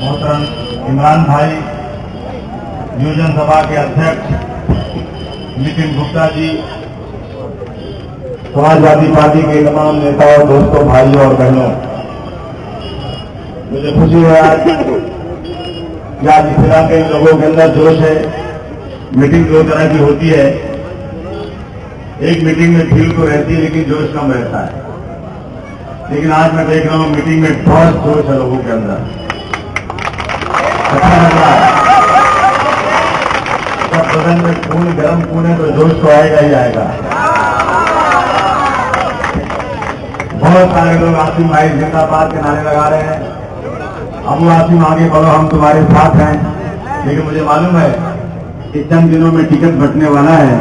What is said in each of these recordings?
मोहतरम इमरान भाई, नियोजन सभा के अध्यक्ष नितिन गुप्ता जी, समाजवादी पार्टी के तमाम नेताओं, दोस्तों, भाइयों और बहनों, मुझे खुशी है आज कि आज इस इलाके के लोगों के अंदर जोश है। मीटिंग दो तरह की होती है, एक मीटिंग में भीड़ तो रहती है लेकिन जोश कम रहता है, लेकिन आज मैं देख रहा हूं मीटिंग में बहुत जोश है लोगों के अंदर। अच्छा लग रहा है, जब बदन में खून गर्म खून है तो जोश तो आएगा ही आएगा। बहुत सारे लोग आसिम भाई जिंदाबाद के नारे लगा रहे हैं। अबू आसिम आगे बढ़ो, हम तुम्हारे साथ हैं। लेकिन मुझे मालूम है कि चंद दिनों में टिकट बंटने वाला है,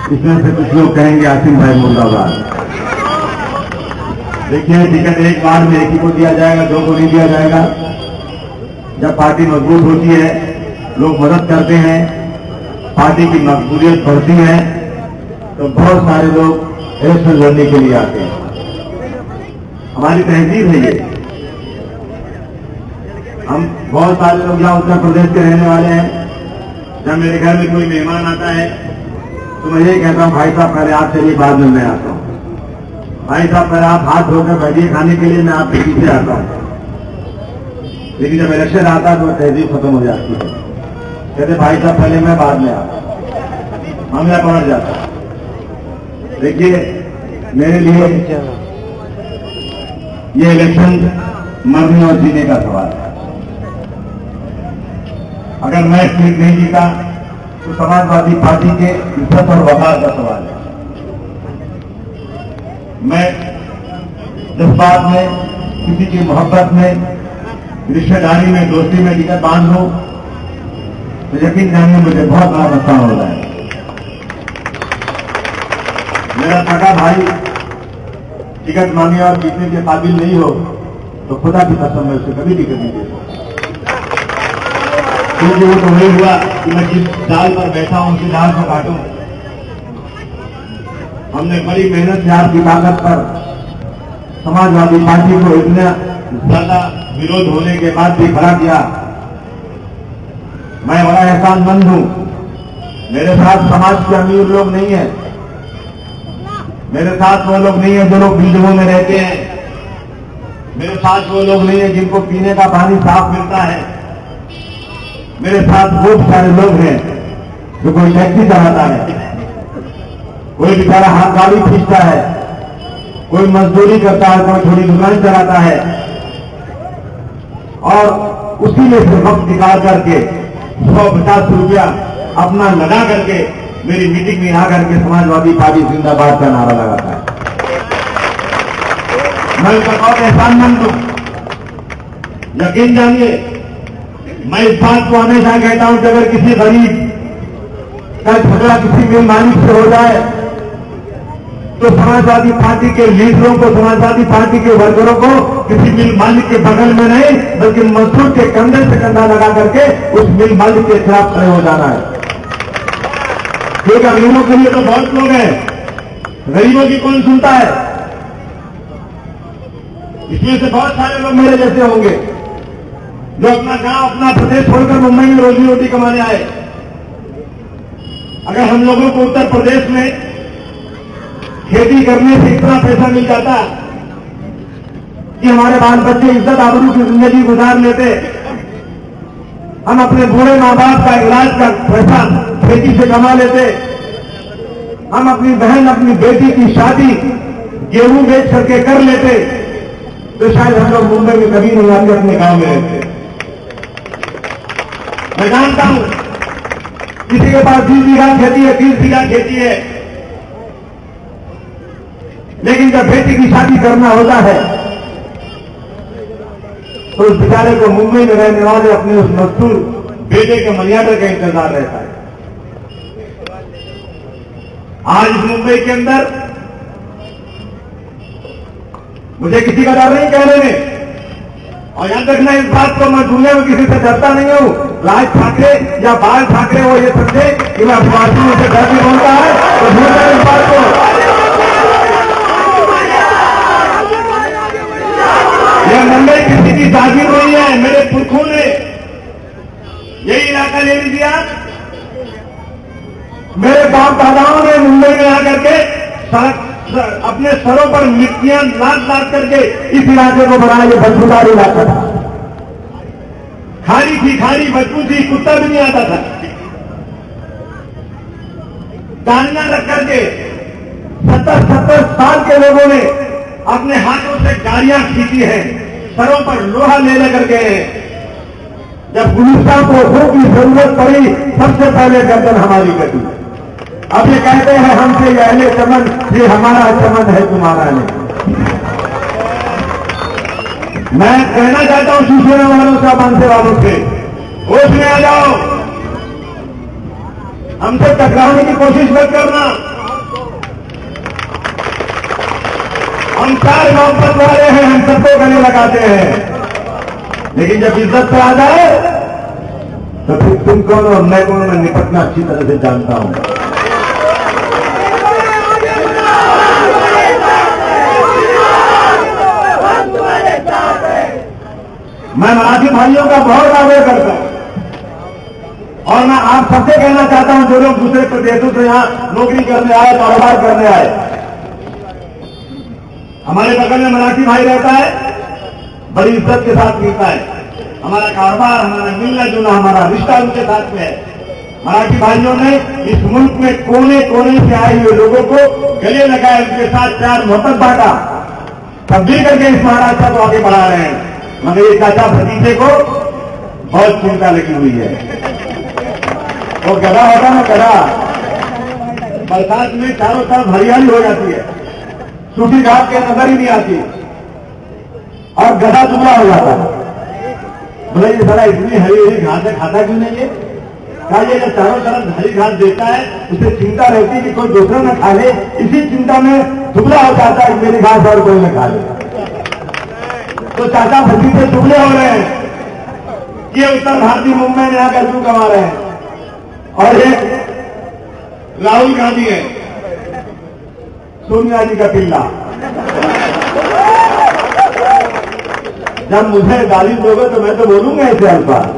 इसमें से कुछ लोग कहेंगे आसिम भाई मुर्दाबाद। देखिए, टिकट एक बार में एक ही को दिया जाएगा, दो को नहीं दिया जाएगा। जब पार्टी मजबूत होती है, लोग मदद करते हैं, पार्टी की मकबूलियत बढ़ती है, तो बहुत सारे लोग इलेक्शन लड़ने के लिए आते हैं। हमारी तहजीब है ये। हम बहुत सारे लोग यहाँ उत्तर प्रदेश के रहने वाले हैं। जब मेरे घर में कोई मेहमान आता है तो मैं यही कहता हूँ, भाई साहब पहले आप चलिए, बाद में मैं आता हूँ। भाई साहब पहले आप हाथ धोकर बैठिए खाने के लिए, मैं आपके पीछे आता हूँ। लेकिन जब इलेक्शन आता है तो तहजीब खत्म हो जाती है। कहते भाई साहब पहले मैं, बाद में आता, मामला पहुंच जाता। देखिए, मेरे लिए ये इलेक्शन मरने और जीने का सवाल है। अगर मैं सीट नहीं जीता तो समाजवादी पार्टी के इज्जत और वकार का सवाल है। मैं जज्बात में, किसी की मोहब्बत में, रिश्तेदारी में, दोस्ती में टिकट बांध लूं तो यकीन जानिए मुझे बहुत बड़ा नुकसान हो रहा है। मेरा सगा भाई टिकट मांगे और जीतने के काबिल नहीं हो तो खुदा की कसम मैं उसे कभी टिकट नहीं दे सकता, क्योंकि वो तो वही हुआ कि मैं जिस डाल पर बैठा हूं उसी डाल को काटूं। हमने बड़ी मेहनत से आपकी ताकत पर समाजवादी पार्टी को इतना ज्यादा विरोध होने के बाद भी खड़ा किया। मैं बड़ा एहसानमंद हूं। मेरे साथ समाज के अमीर लोग नहीं है, मेरे साथ वो लोग नहीं है जो लोग बिल्डिंगों में रहते हैं, मेरे साथ वो लोग नहीं है जिनको पीने का पानी साफ मिलता है। मेरे साथ बहुत सारे लोग हैं जो कोई टैक्सी चलाता है, कोई बेचारा हाथ गाड़ी खींचता है, कोई मजदूरी करता है, कोई छोटी दुकान चलाता है, और उसी में से वक्त निकाल करके 150 रुपया अपना लगा करके मेरी मीटिंग में आकर के समाजवादी पार्टी जिंदाबाद का नारा लगाता है। मैं उसका बहुत एहसानमंद हूं। यकीन जानिए, मैं इस बात को हमेशा कहता हूं कि अगर किसी गरीब का झगड़ा किसी मिल मालिक से हो जाए तो समाजवादी पार्टी के लीडरों को, समाजवादी पार्टी के वर्करों को किसी मिल मालिक के बगल में नहीं बल्कि मजदूर के कंधे से कंधा लगा करके उस मिल मालिक के खिलाफ खड़े हो जाना है। क्योंकि गरीबों के लिए तो बहुत लोग हैं, गरीबों की कौन सुनता है? इसमें से बहुत सारे लोग मेरे जैसे होंगे जो अपना गांव, अपना प्रदेश छोड़कर मुंबई में रोजी रोटी कमाने आए। अगर हम लोगों को उत्तर प्रदेश में खेती करने से इतना पैसा मिल जाता कि हमारे बाल बच्चे इज्जत आबरू की जिंदगी गुजार लेते, हम अपने बूढ़े माँ बाप का इलाज का पैसा खेती से कमा लेते, हम अपनी बहन, अपनी बेटी की शादी गेहूं बेच करके कर लेते, तो शायद हम लोग मुंबई में कभी नहीं आते, अपने गांव में रहते। मैं जानता हूं किसी के पास 20 बीघा खेती है, 30 बीघा खेती है, लेकिन जब बेटी की शादी करना होता है तो उस बेचारे को मुंबई में रहने वाले अपने उस मजदूर बेटे के मर्यादा का इंतजार रहता है। आज इस मुंबई के अंदर मुझे किसी का डर नहीं कहने में, और याद रखना इस बात को, मैं दुनिया में किसी से डरता नहीं हूं। राज ठाकरे या बाल ठाकरे वो ये समझे कि मैं अपवासी मुझे डर नहीं बोलता है तो भूल जाए इस बात को। यह मुंबई किसी की जागीर नहीं है, मेरे ले लीजिए आप। मेरे बाप दादाओं ने मुंबई में आकर के अपने सरों पर मिट्टियां लाद करके इस इलाके को बनाया। ये बदबूदार इलाका था, खाली थी, खाली बदबू थी, कुत्ता भी नहीं आता था। डालियां रख करके 70 साल के लोगों ने अपने हाथों से गाड़ियां खींची हैं, सरों पर लोहा ले लेकर गए हैं। जब गुलिस्तान को हो की जरूरत पड़ी, सबसे पहले गर्दन हमारी कटी। अब ये कहते हैं हमसे ये अहले चमन, ये हमारा चमन है, तुम्हारा नहीं। मैं कहना चाहता हूं शिवसेना वालों से, मानसे वालों से, होश में आ जाओ, हमसे टकराने की कोशिश मत करना। हम 4 मोहब्बत वाले हैं, हम सबको गले लगाते हैं, लेकिन जब इज्जत पे आ जाए तो फिर तुम कौन और मैं कौन, मैं निपटना अच्छी तरह से जानता हूं। मैं मराठी भाइयों का बहुत आदर करता हूं और मैं आप सबसे कहना चाहता हूं, जो लोग दूसरे प्रदेशों से यहां नौकरी करने आए, कारोबार करने आए, हमारे बगल में मराठी भाई रहता है, बड़ी इज्जत के साथ मिलता है। हमारा कारोबार, हमारा मिलना जुलना, हमारा रिश्ता उनके साथ में है। मराठी भाइयों ने इस मुल्क में कोने कोने से आए हुए लोगों को गले लगाए, उनके साथ प्यार मोहब्बत बांटा, तब्दील करके इस महाराष्ट्र को आगे बढ़ा रहे हैं। मगर ये चाचा भतीजे को बहुत चिंता लगी हुई है। वो गधा होता ना, गधा, बरसात में चारों तरफ हरियाली हो जाती है, सूखी घास के नजर ही नहीं आती और गधा दुबला हो जाता है। बोले ये सारा इतनी हरी हरी घास है, खाता क्यों नहीं है? कहा ये जब चारों तरफ हरी घास देता है, उसे चिंता रहती है कि कोई दूसरा न खा ले, इसी चिंता में दुबला हो जाता है, मेरी घास और कोई न खा ले। तो चाचा भतीजे दुबले हो रहे हैं, ये उत्तर भारतीय मुंबई में आकर क्यों कमा रहे हैं। और एक राहुल गांधी है, सोनिया जी का पिल्ला। जब मुझे गाली दोगे तो मैं तो बोलूंगा ऐसे अल्फाज।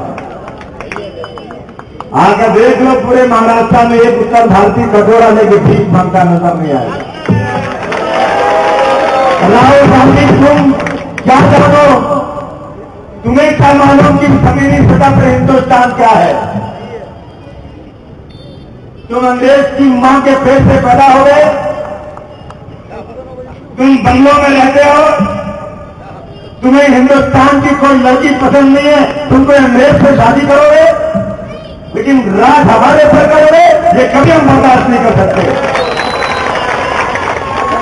आकर देख लो, पूरे महाराष्ट्र में एक उत्तर भारतीय कटोरा लेके भीख मांगता नजर नहीं आया। राहुल गांधी, तुम क्या करो, तुम्हें क्या मालूम कि जमीनी सतह पर हिंदुस्तान क्या है? तुम अंग्रेज की मां के पेट से पैदा हो गए, तुम बंगलों में रहते हो, तुम्हें हिंदुस्तान की कोई लड़की पसंद नहीं है, तुम कोई अंग्रेज से शादी करोगे, लेकिन राज हमारे पर करोगे, ये कभी हम बर्दाश्त नहीं कर सकते।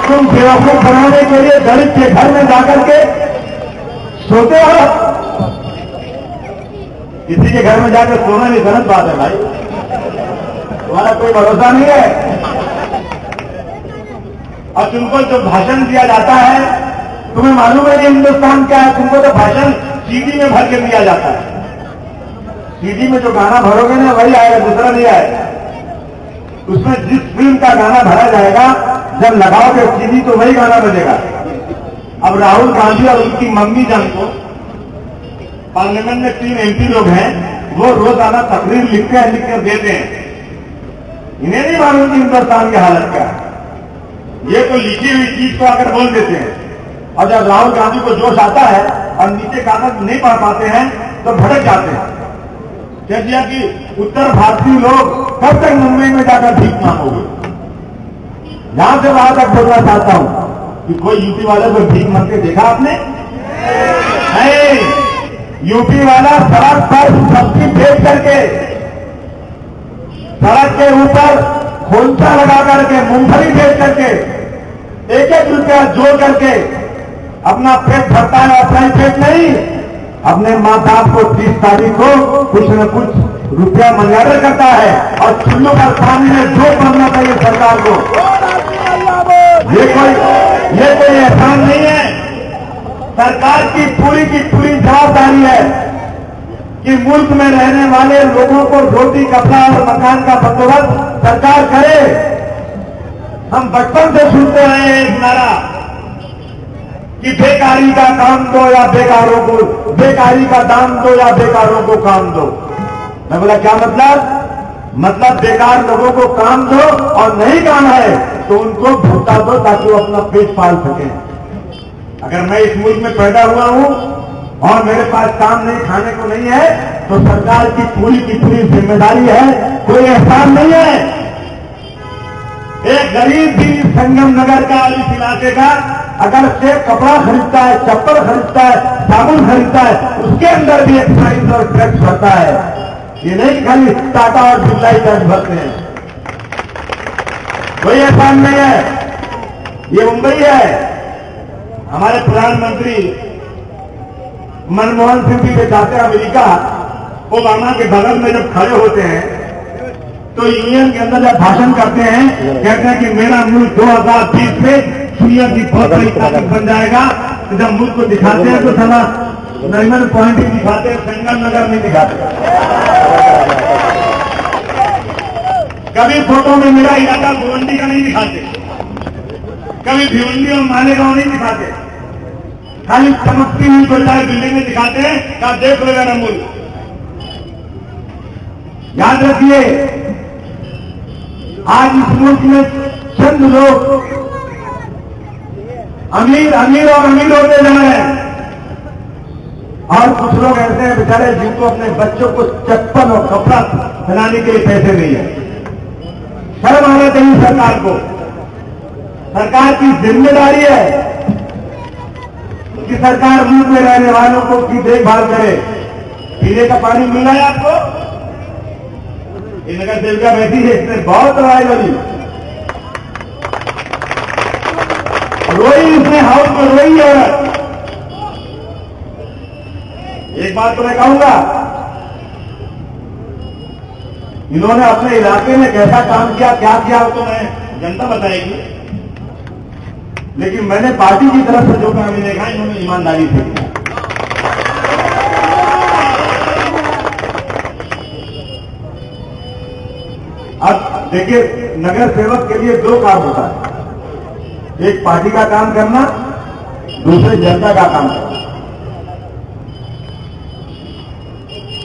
तुम बेवकूफ बनाने के लिए दलित के घर में जाकर के सोते हो। किसी के घर में जाकर सोना भी गलत बात है भाई, तुम्हारा कोई भरोसा नहीं है। और तुमको जो भाषण दिया जाता है, तुम्हें मालूम है कि हिंदुस्तान क्या है? तुमको तो भाषण सीडी में भर के दिया जाता है। सीडी में जो गाना भरोगे ना वही आएगा, दूसरा नहीं आएगा। उसमें जिस फिल्म का गाना भरा जाएगा, जब लगाओगे सीडी तो वही गाना बजेगा। अब राहुल गांधी और उनकी मम्मी जान को पार्लियामेंट में 3 MP लोग हैं, वो रोजाना तकरीर लिखते हैं, लिखकर देते हैं। इन्हें नहीं मालूम कि हिंदुस्तान की हालत क्या है। ये तो लिखी हुई चीज को आकर बोल देते हैं, और जब राहुल गांधी को जोश आता है और नीचे कागज नहीं पढ़ पाते हैं तो भड़क जाते हैं। कह दिया कि उत्तर भारतीय लोग कब तक मुंबई में जाकर भीख मांगोगे। यहां से वहां तक बोलना चाहता हूं कि कोई यूपी वाले को भीख मांगते देखा आपने? नहीं, यूपी वाला सड़क पर सब्जी बेच करके, सड़क के ऊपर खोलचा लगा करके, मूंगफली बेच करके 1-1 रुपया जोड़ करके अपना पेट भरता है। अपना पेट नहीं, अपने मां बाप को 30 तारीख को कुछ न कुछ रुपया मंगाकर करता है, और चुल्लू पर पानी में जो बनना चाहिए सरकार को। ये कोई एहसान नहीं है। सरकार की पूरी जवाबदारी है कि मुल्क में रहने वाले लोगों को रोटी, कपड़ा और मकान का बंदोबस्त सरकार करे। हम बचपन से सुनते रहे हैं एक नारा कि बेकारी का काम दो या बेकारों को, बेकारी का दाम दो या बेकारों को काम दो। मैं बोला क्या मतलब बेकार लोगों को काम दो और नहीं काम है तो उनको भुगता दो ताकि वो अपना पेट पाल सके। अगर मैं इस मुल्क में पैदा हुआ हूं और मेरे पास काम नहीं, खाने को नहीं है, तो सरकार की पूरी जिम्मेदारी है, कोई एहसान नहीं है। एक गरीब भी संगम नगर का और इस इलाके का अगर से कपड़ा खरीदता है, चप्पल खरीदता है, साबुन खरीदता है, उसके अंदर भी एक्साइज और टैक्स भरता है। ये नहीं कि खाली टाटा और बिरला ही टैक्स भरते हैं, कोई एहसान नहीं है। ये मुंबई है। हमारे प्रधानमंत्री मनमोहन सिंह जी के चाचा अमेरिका ओबामा के बगल में जब खड़े होते हैं तो यूनियन के अंदर जब भाषण करते हैं, कहते हैं कि मेरा मुल्क 2030 में दुनिया की बहुत बड़ी ताकत बन जाएगा। तो जब मुल्क को दिखाते हैं तो साला नरीमन पॉइंट ही दिखाते हैं, संगम नगर नहीं दिखाते। कभी फोटो में मेरा इलाका भिवंडी का नहीं दिखाते, कभी भिवंडी और मालेगांव नहीं दिखाते, खाली चमकती हुई कोई बिल्डिंगें दिखाते हैं कि आप देख लो मेरा मुल्क। याद रखिए, आज इस मुल्क में चंद लोग अमीर और अमीर होते जा रहे हैं और कुछ लोग ऐसे हैं बेचारे जिनको अपने बच्चों को चप्पल और कपड़ा बनाने के लिए पैसे नहीं है। शर्म आना चाहिए सरकार को। सरकार की जिम्मेदारी है कि सरकार मुल्क में रहने वालों को की देखभाल करे। पीने का पानी मिल रहा है आपको? ये नगर सेविका बैठी है, इसने बहुत लड़ाई लड़ी, रोई, उसने हाउस में रोई औरत। एक बात तो मैं कहूंगा, इन्होंने अपने इलाके में कैसा काम किया, क्या किया, तो मैं जनता बताएगी, लेकिन मैंने पार्टी की तरफ से जो काम देखा इन्होंने ईमानदारी से किया। अब देखिए, नगर सेवक के लिए दो काम होता है, एक पार्टी का काम करना, दूसरे जनता का काम करना।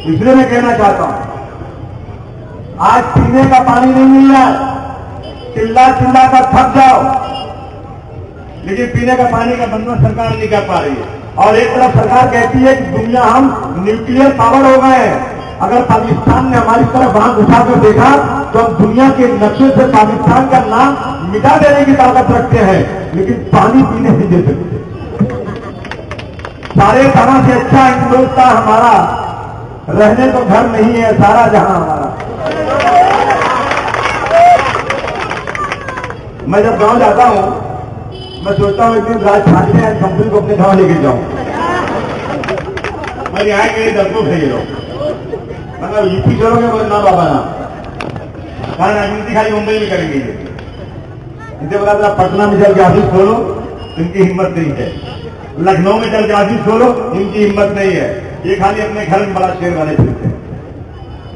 इसलिए मैं कहना चाहता हूं, आज पीने का पानी नहीं मिल रहा है, चिल्ला कर थक जाओ, लेकिन पीने का पानी का बंदोबस्त सरकार नहीं कर पा रही है। और एक तरफ सरकार कहती है कि दुनिया हम न्यूक्लियर पावर हो गए हैं। अगर पाकिस्तान ने हमारी तरफ आंख उठाकर देखा तो हम दुनिया के नक्शे से पाकिस्तान का नाम मिटा देने की ताकत रखते हैं, लेकिन पानी पीने नहीं दे सकते। सारे तरह से अच्छा हिंदुस्तान हमारा, रहने को घर नहीं है, सारा जहां हमारा। मैं जब गांव जाता हूं, मैं सोचता हूं एक दिन राज ठाकरे हैं कंपनी को अपने गांव लेके जाऊं। मैं यहाँ के लिए दर्शकों से ये लोग मतलब यूपी चलोगे बोले ना बाबा ना, कारण राजनीति खाली मुंबई में करेंगे। इनसे बोला था पटना में चल के ऑफिस खोलो, इनकी हिम्मत नहीं है। लखनऊ में चल के ऑफिस खोलो, इनकी हिम्मत नहीं है। ये खाली अपने घर में बड़ा शेर वाले फिरते हैं।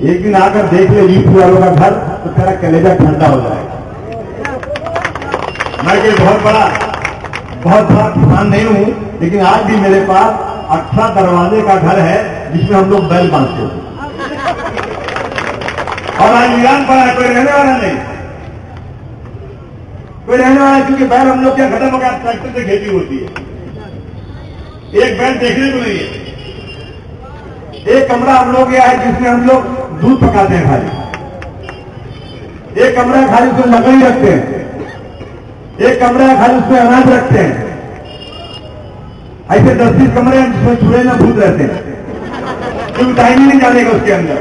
एक दिन आकर देख ले यूपी वालों का घर तो तेरा कलेजा ठंडा हो जाएगा। मैं कोई बहुत बड़ा किसान नहीं हूं, लेकिन आज भी मेरे पास 18 दरवाजे का घर है जिसमें हम लोग बैल बांधते हैं। और आज वीरान पड़ा है, कोई रहने वाला नहीं, कोई रहने वाला, क्योंकि बैल हम लोग क्या खत्म हो गया, ट्रैक्टर से खेती होती है। एक बैल देखने को नहीं है। एक कमरा हम लोग गया है जिसमें हम लोग दूध पकाते हैं खाली। एक कमरा खाली उसमें लकड़ी रखते हैं। एक कमरा खाली उसमें अनाज रखते हैं। ऐसे 10-20 कमरे हैं जिसमें चूहे में भूत रहते हैं, क्योंकि टाइम ही नहीं जानेगा उसके अंदर।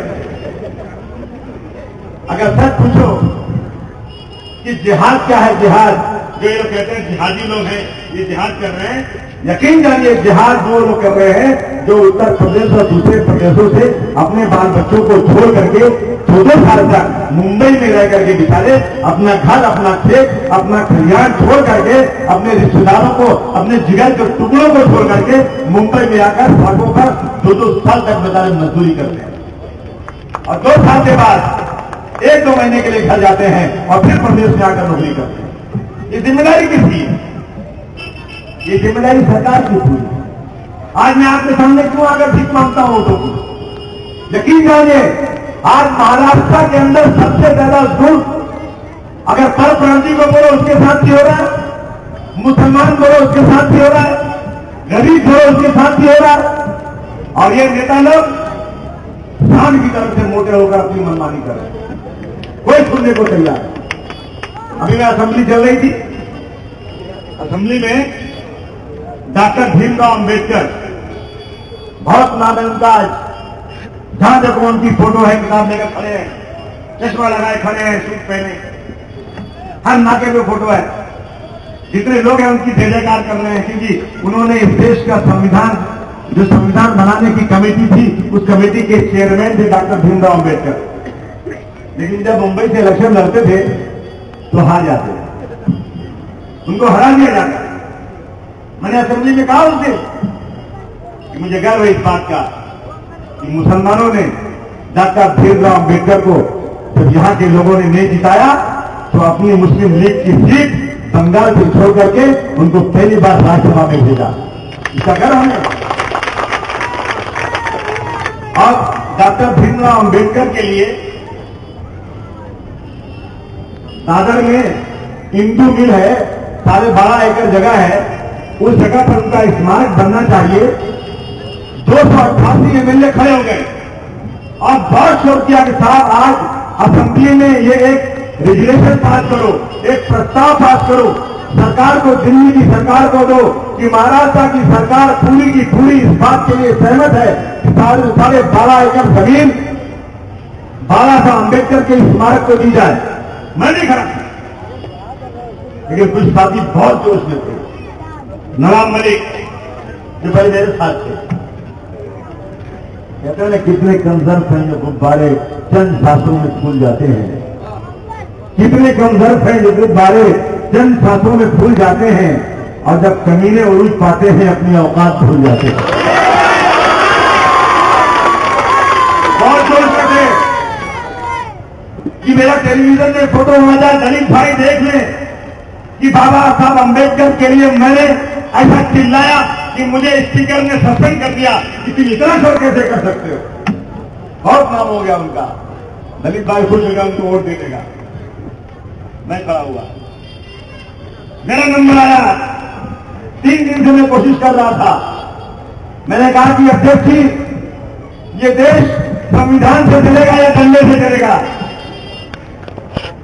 अगर सच पूछो कि जिहाद क्या है, जिहाद जो ये लोग कहते हैं जिहादी लोग हैं, ये जिहाद कर रहे हैं, यकीन जानिए जिहाद वो लोग कर रहे हैं जो उत्तर प्रदेश और दूसरे प्रदेशों से अपने बाल बच्चों को छोड़ करके 2 साल तक मुंबई में रह करके बिचारे अपना घर, अपना खेत, अपना खलिहान छोड़ करके, अपने रिश्तेदारों को, अपने जिगर के टुकड़ों को छोड़ करके मुंबई में आकर सड़कों पर 2 साल तक बेचारे मजदूरी करते हैं। और 2 साल के बाद 1-2 महीने के लिए घर जाते हैं और फिर प्रदेश में आकर नौकरी करते हैं। ये जिम्मेदारी किसकी है? ये जिम्मेदारी सरकार की थी। आज मैं आपके सामने क्यों आकर भीख मांगता हूं? तो यकीन जानिए आज महाराष्ट्र के अंदर सबसे ज्यादा जुल्म अगर परप्रांति को बोलो उसके साथ भी हो रहा है, मुसलमान बोलो उसके साथ भी हो रहा है, गरीब बोलो उसके साथ भी हो रहा है। और ये नेता लोग शान की तरफ से मोटे होकर अपनी मनमानी कर रहे हैं, कोई सुनने को तैयार नहीं। अभी मैं असेंबली चल रही थी, असेंबली में डॉक्टर भीमराव अंबेडकर, बहुत नाम है उनका, जहां देखो उनकी फोटो है, किताब लेकर खड़े हैं, चश्मा लगाए खड़े हैं, सूट पहने, हर नाके पे फोटो है। जितने लोग हैं उनकी जय जयकार कर रहे हैं, क्योंकि उन्होंने इस देश का संविधान, जो संविधान बनाने की कमेटी थी, उस कमेटी के चेयरमैन थे डॉक्टर भीमराव अंबेडकर। लेकिन जब मुंबई से इलेक्शन लड़ते थे तो हार जाते थे, उनको हरा दिया जाता। मैंने असेंबली में कहा उनसे कि मुझे गर्व है इस बात का कि मुसलमानों ने डॉक्टर भीमराव अंबेडकर को जब यहां के लोगों ने नहीं जिताया तो अपनी मुस्लिम लीग की सीट बंगाल से छोड़ करके उनको पहली बार राज्यसभा में भेजा। इसका गर्व हमें। और डॉक्टर भीमराव अंबेडकर के लिए दादर में हिंदू मिल है, 12.5 एकड़ जगह है, उस जगह पर उनका स्मारक बनना चाहिए। 288 एमएलए खड़े हो गए और बहुत शोर किया कि साहब आज असेंबली में ये एक रेजुलेशन पास करो, एक प्रस्ताव पास करो, सरकार को, दिल्ली की सरकार को दो कि महाराष्ट्र की सरकार पूरी की पूरी इस बात के लिए सहमत है कि 12.5 एकड़ जमीन बाबा साहब अम्बेडकर के स्मारक को दी जाए। मैं नहीं खड़ा, लेकिन कुछ साथी बहुत जोश में थे। नवाब मलिक जो भाई मेरे साथ थे, कहते हैं कितने कंजर्व हैं जो गुब्बारे चंद सांसों में फूल जाते हैं, कितने कंजर्व हैं जो गुब्बारे चंद सांसों में फूल जाते हैं, और जब कमीने उरूज पाते हैं अपनी औकात भूल जाते हैं। बहुत जोश में थे कि मेरा टेलीविजन में फोटो हुआ जाए, दलित भाई देख लें कि बाबा साहब अम्बेडकर के लिए मैंने ऐसा चिल्लाया कि मुझे स्पीकर ने सस्पेंड कर दिया कि तुम इतना शोर कैसे कर सकते हो। बहुत नाम हो गया उनका, दलित भाई खुश होगा उनको वोट दे देगा। मैं खड़ा हुआ, मेरा नंबर आया, 3 दिन से मैं कोशिश कर रहा था। मैंने कहा कि अध्यक्ष जी, ये देश संविधान से चलेगा या डंडे से चलेगा?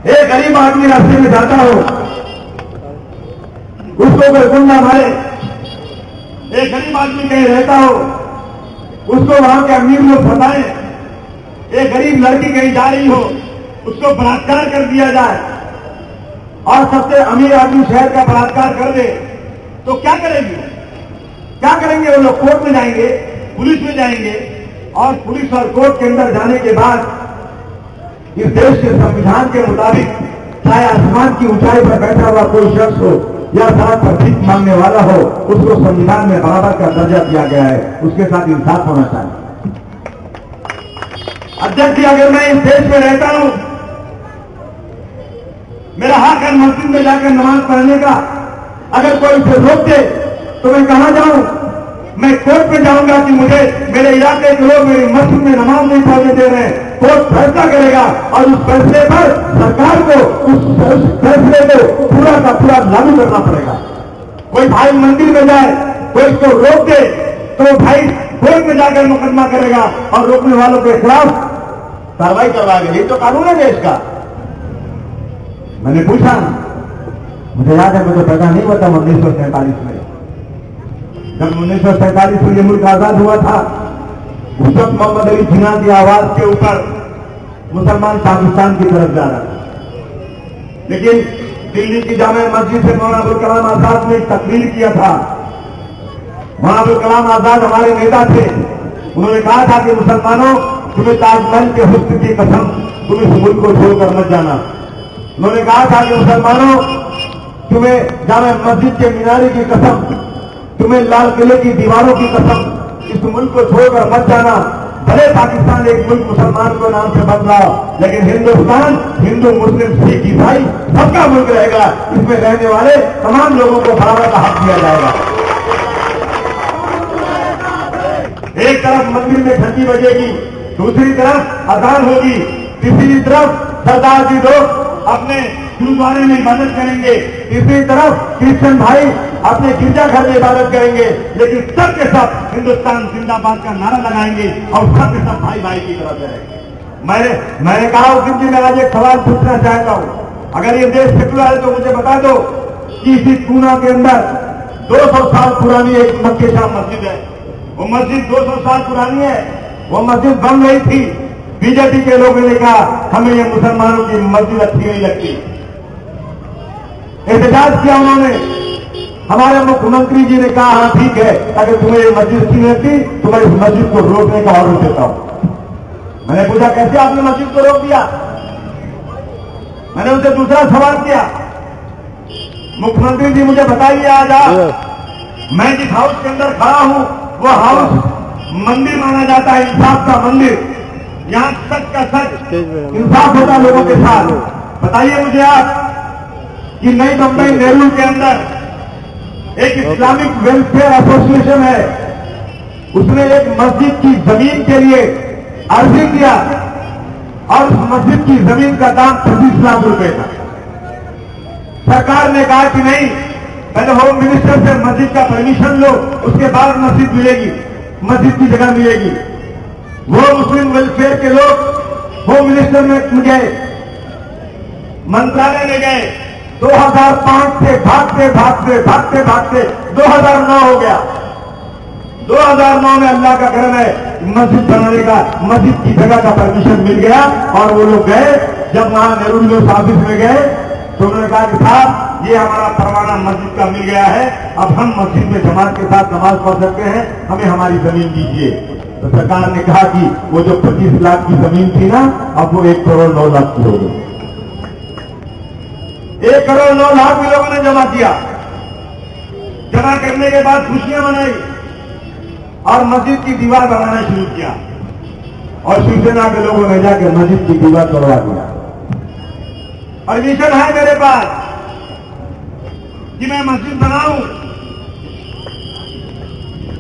एक गरीब आदमी रास्ते में जाता हो, उसको कोई गुंडा मारे, एक गरीब आदमी कहीं रहता हो, उसको वहां के अमीर लोग फंसाएं, एक गरीब लड़की कहीं जा रही हो, उसको बलात्कार कर दिया जाए, और सबसे अमीर आदमी शहर का बलात्कार कर दे, तो क्या करेंगे? क्या करेंगे? वो लोग कोर्ट में जाएंगे, पुलिस में जाएंगे, और पुलिस और कोर्ट के अंदर जाने के बाद इस देश के संविधान के मुताबिक चाहे आसमान की ऊंचाई पर बैठा हुआ कोई शख्स हो या सड़क पर भीख मांगने वाला हो, उसको संविधान में बराबर का दर्जा दिया गया है, उसके साथ इंसाफ होना चाहिए। अध्यक्ष जी, अगर मैं इस देश में रहता हूं, मेरा हक है मस्जिद में जाकर नमाज पढ़ने का, अगर कोई उसे रोक दे तो मैं कहां जाऊं? मैं कोर्ट में जाऊंगा कि मुझे मेरे इलाके के लोग मेरी मस्जिद में नमाज नहीं पढ़ने दे रहे हैं। कोर्ट फैसला करेगा और उस फैसले पर सरकार को उस फैसले को पूरा का पूरा लागू करना पड़ेगा। कोई भाई मंदिर में जाए, कोई उसको रोक दे तो भाई कोर्ट में जाकर मुकदमा करेगा और रोकने वालों के खिलाफ कार्रवाई करवाएगा। ये तो कानून है देश का। मैंने पूछा, मुझे याद है, मुझे पैदा नहीं हुआ था 1947 में, जब 1947 में ये मुल्क आजाद हुआ था, उस वक्त मोहम्मद अली जिन्ना की आवाज के ऊपर मुसलमान पाकिस्तान की तरफ जा रहा था। लेकिन दिल्ली की जामे मस्जिद से मौलाना अबुल कलाम आजाद ने तकरीर किया था। मौलाना अबुल कलाम आजाद हमारे नेता थे। उन्होंने कहा था कि मुसलमानों, तुम्हें ताजमहल के हुस्न की कसम, तुम इस मुल्क को छोड़कर मत जाना। उन्होंने कहा था कि मुसलमानों, तुम्हें जामे मस्जिद के मीनारे की कसम, तुम्हें लाल किले की दीवारों की कसम, इस मुल्क को छोड़कर मत जाना। भले पाकिस्तान एक मुल्क मुसलमान को नाम से बदला, लेकिन हिंदुस्तान हिंदू मुस्लिम सिख ईसाई सबका मुल्क रहेगा। इसमें रहने वाले तमाम लोगों को बराबर का हक दिया जाएगा। एक तरफ मंदिर में घंटी बजेगी, दूसरी तरफ अजान होगी, तीसरी तरफ सरदार जी लोग अपने गुरुद्वारे में इबादत करेंगे, तीसरी तरफ क्रिश्चियन भाई अपने गिरजाघर में इबादत करेंगे, लेकिन सब के सब हिंदुस्तान जिंदाबाद का नारा लगाएंगे और सब के सब भाई भाई की तरफ रहेंगे। मैंने कहा उस दिन मैं आज एक सवाल पूछना चाहता हूं, अगर ये देश सेकुलर है तो मुझे बता दो कि इसी पूना के अंदर 200 साल पुरानी एक मक्के शाह मस्जिद है, वो मस्जिद 200 साल पुरानी है, वो मस्जिद बन रही थी, बीजेपी के लोगों ने कहा हमें ये मुसलमानों की मस्जिद अच्छी नहीं लगती, एहतजाज किया उन्होंने। हमारे मुख्यमंत्री जी ने कहा हाँ ठीक है, अगर तुम्हें ये मस्जिद अच्छी नहीं लगती तो मैं इस मस्जिद को रोकने का ऑर्डर देता हूं। मैंने पूछा कैसे आपने मस्जिद को रोक दिया? मैंने उनसे दूसरा सवाल किया, मुख्यमंत्री जी मुझे बताइए आज आप, मैं जिस हाउस के अंदर खड़ा हूं वो हाउस मंदिर माना जाता है, इंसाफ का मंदिर, यहां सच का सच इंसाफ होता लोगों के साथ। बताइए मुझे आप कि नई बंबई नेहरू के अंदर एक इस्लामिक वेलफेयर एसोसिएशन है, उसने एक मस्जिद की जमीन के लिए अर्जी किया और उस मस्जिद की जमीन का दाम 25 लाख रुपए था। सरकार ने कहा कि नहीं, पहले होम मिनिस्टर से मस्जिद का परमिशन लो, उसके बाद मस्जिद मिलेगी, मस्जिद की जगह मिलेगी। वो मुस्लिम वेलफेयर के लोग होम मिनिस्टर में गए, मंत्रालय में गए, 2005 से भागते भागते भागते भागते 2009 हो गया। 2009 में अल्लाह का करम है मस्जिद बनाने का, मस्जिद की जगह का परमिशन मिल गया और वो लोग गए। जब वहां नेहरू यूनिवर्सिटी ऑफिस में गए तो उन्होंने कहा कि साहब ये हमारा परवाना मस्जिद का मिल गया है, अब हम मस्जिद में जमात के साथ नमाज पढ़ सकते हैं, हमें हमारी जमीन दीजिए। तो सरकार ने कहा कि वो जो 25 लाख की जमीन थी ना, अब वो 1 करोड़ 9 लाख की हो गई। 1 करोड़ 9 लाख भी लोगों ने जमा किया। जमा करने के बाद खुशियां मनाई और मस्जिद की दीवार बनाना शुरू किया और शिवसेना के लोगों ने जाकर मस्जिद की दीवार तोड़वा दिया। परमिशन है मेरे पास कि मैं मस्जिद बनाऊं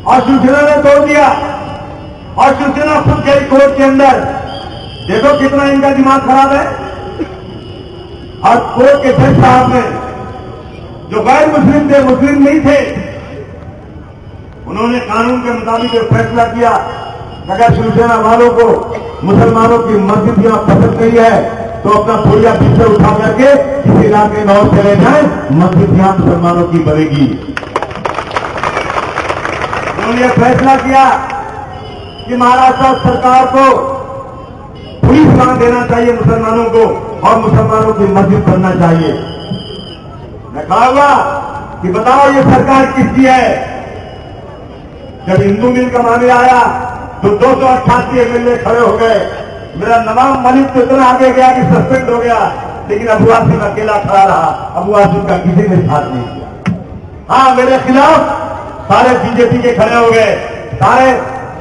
और शिवसेना ने तोड़ दिया और शिवसेना खुद गई कोर्ट के अंदर। देखो कितना इनका दिमाग खराब है। और कोर्ट के जज साहब ने, जो गैर मुस्लिम थे, मुस्लिम नहीं थे, उन्होंने कानून के मुताबिक एक फैसला किया अगर शिवसेना वालों को मुसलमानों की मस्जिद यहां पसंद नहीं है तो अपना पुलिया पीछे उठा करके किसी इलाके में और चले जाए, मस्जिद यहां मुसलमानों की बनेगी। उन्होंने फैसला किया कि महाराष्ट्र सरकार को पुलिस वहां देना चाहिए मुसलमानों को और मुसलमानों की मस्जिद बनना चाहिए। मैं कहा कि बताओ ये सरकार किसकी है? जब हिंदू मिल का मामला आया तो 288 एमएलए खड़े हो गए। मेरा नवाब मलिक तो इतना आगे गया कि सस्पेंड हो गया, लेकिन अबू आसिम अकेला खड़ा रहा। अबू आसिम का किसी ने साथ नहीं किया। हाँ, मेरे खिलाफ सारे बीजेपी के खड़े हो गए,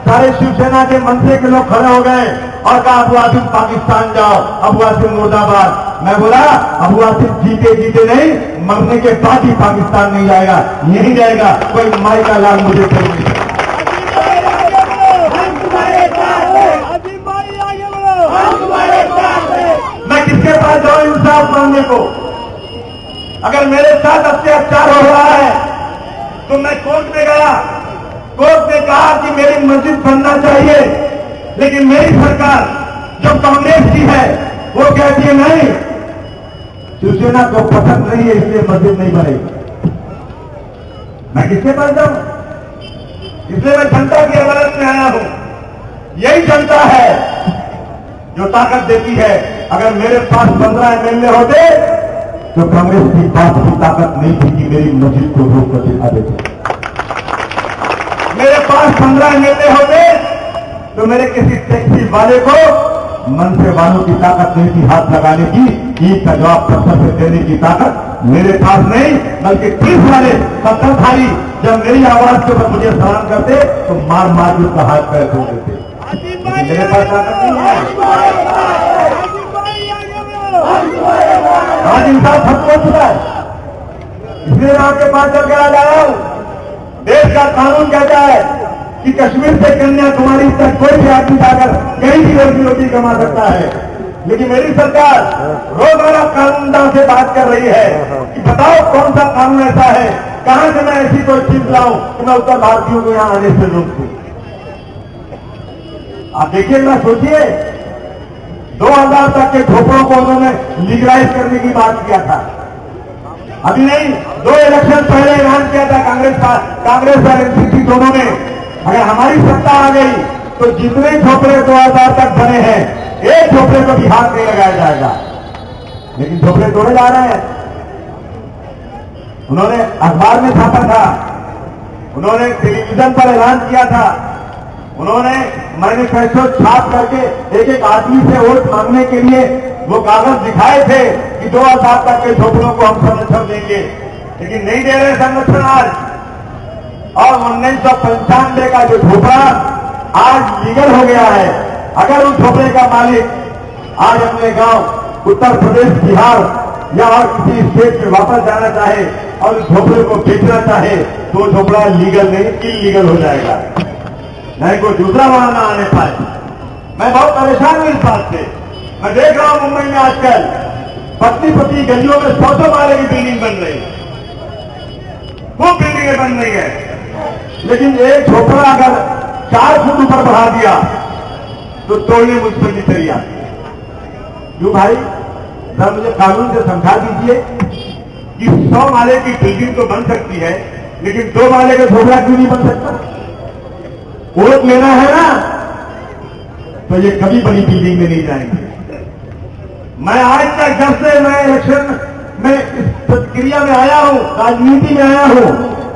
सारे शिवसेना के मंत्री के लोग खड़े हो गए और कहा अबू आसिम पाकिस्तान जाओ, अबू आसिम मुर्दाबाद। मैं बोला अबू आसिम जीते जीते नहीं, मरने के बाद ही पाकिस्तान नहीं जाएगा, यही जाएगा। कोई माई का लाल मुझे कोई नहीं। मैं किसके पास जाऊं इंसाफ मांगने को? अगर मेरे साथ अत्याचार हो रहा है तो मैं कोर्ट में गया, कोर्ट ने कहा कि मेरी मस्जिद बनना चाहिए, लेकिन मेरी सरकार जो कांग्रेस की है वो कहती है नहीं, शिवसेना को पसंद नहीं है इसलिए मस्जिद नहीं बनेगी। मैं किसके पास जाऊं? इसलिए मैं जनता की अदालत में आया हूं। यही जनता है जो ताकत देती है। अगर मेरे पास 15 एमएलए होते तो कांग्रेस की बात की ताकत नहीं थी कि मेरी मस्जिद को रोक कर दिखा देते। मेरे पास 15 एमएलए होते तो मेरे किसी टैक्सी वाले को मंत्री वालों की ताकत नहीं थी हाथ लगाने की, ईद का जवाब पत्थर से देने की ताकत मेरे पास नहीं, बल्कि पुलिस वाले पत्थरधारी जब मेरी आवाज के ऊपर मुझे सलाम करते तो मार मार के उसका हाथ पैर तोड़ देते। मेरे पास ताकत नहीं है। आज इंसाफ खत्म हो चुका है, इसलिए मैं आपके पास चल के आ जा रहा हूं। देश का कानून कहता है कि कश्मीर से कन्याकुमारी तक कोई भी आदमी जाकर कहीं भी रोटी कमा सकता है। लेकिन मेरी सरकार रोजाना कानूनदार से बात कर रही है कि बताओ कौन सा कानून ऐसा है, कहां से मैं ऐसी कोई चीज लाऊं कि मैं उत्तर भारतीयों को यहां आने से रोक दूं। आप देखिए ना, सोचिए 2000 तक के झोपड़ों को उन्होंने लीगलाइज करने की बात किया था। अभी नहीं, 2 इलेक्शन पहले ऐलान किया था कांग्रेस और एनसीपी दोनों ने, अगर हमारी सत्ता आ गई तो जितने झोपड़े 2000 तक बने हैं एक झोपड़े को भी हाथ नहीं लगाया जाएगा। लेकिन झोपड़े तोड़े जा रहे हैं। उन्होंने अखबार में छापा था, उन्होंने टेलीविजन पर ऐलान किया था, उन्होंने मैनिफेस्टो छाप करके एक एक आदमी से वोट मांगने के लिए वो कागज दिखाए थे कि 2000 तक के झोपड़ों को हम संरक्षण देंगे, लेकिन नहीं दे रहे संरक्षण आज। और 1995 का जो झोपड़ा आज लीगल हो गया है, अगर उस झोपड़े का मालिक आज अपने गांव उत्तर प्रदेश, बिहार या और किसी स्टेट में वापस जाना चाहे और उस झोपड़े को बेचना चाहे तो झोपड़ा लीगल नहीं, इलीगल हो जाएगा, नहीं कोई दूसरा वहां ना आने पाए। मैं बहुत परेशान हूं इस बात से। मैं देख रहा हूं मुंबई में आजकल पत्नी गलियों में 100 माले की बिल्डिंग बन रही है, खूब बिल्डिंगें बन रही है, लेकिन एक झोपड़ा अगर 4 फुट ऊपर बढ़ा दिया तो तोड़ने मुझ पर भी चली आती है। क्यों भाई? सर मुझे कानून से समझा दीजिए कि 100 माले की बिल्डिंग तो बन सकती है, लेकिन 2 माले का झोपड़ा क्यों नहीं बन सकता? वोट लेना है ना, तो ये कभी बड़ी बिल्डिंग में नहीं जाएंगे। मैं आज तक जब से मैं इलेक्शन में इस प्रक्रिया में आया हूं, राजनीति में आया हूं,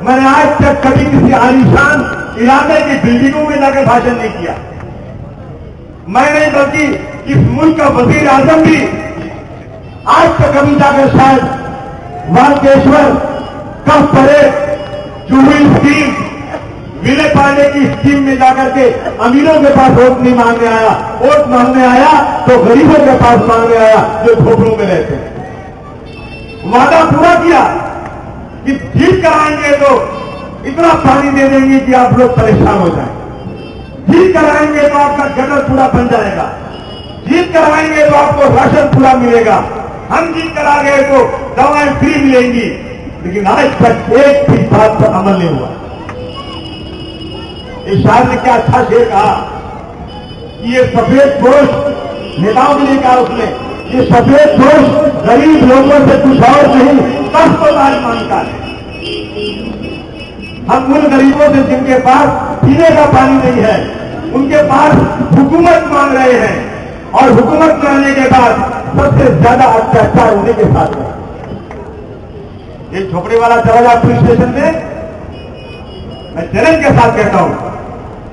मैंने आज तक कभी किसी आलीशान इलाके की बिल्डिंगों में जाकर भाषण नहीं किया। मैं नहीं, बल्कि इस मुल्क का वजीर आजम भी आज तक कभी जाकर शायद वालकेश्वर, कफ परेड, जूही स्कीम, विले पाने की स्कीम में जाकर के अमीरों के पास वोट नहीं मांगने आया। वोट मांगने आया तो गरीबों के पास मांगने आया जो झोपड़ों में रहते हैं। वादा पूरा किया कि जीत कर आएंगे तो इतना पानी दे देंगे कि आप लोग परेशान हो जाएं, जीत कर आएंगे तो आपका गटर पूरा बन जाएगा, जीत कर आएंगे तो आपको राशन पूरा मिलेगा, हम जीत कर आ गए तो दवाएं फ्री मिलेंगी। लेकिन आज तक एक भी बात पर अमल नहीं हुआ। इस शायर ने क्या अच्छा शेर कहा कि ये सफेद पोश नेताओं के लिए कहा उसने, ये सफेद पोश गरीब लोगों से कुछ और नहीं, कष्ट को राज मांगता है। हम उन गरीबों से जिनके पास पीने का पानी नहीं है, उनके पास हुकूमत मांग रहे हैं, और हुकूमत में आने के बाद सबसे ज्यादा अत्याचार उन्हीं के साथ है। एक झोपड़े वाला चला जाए पुलिस स्टेशन में, मैं चैलेंज के साथ कहता हूं,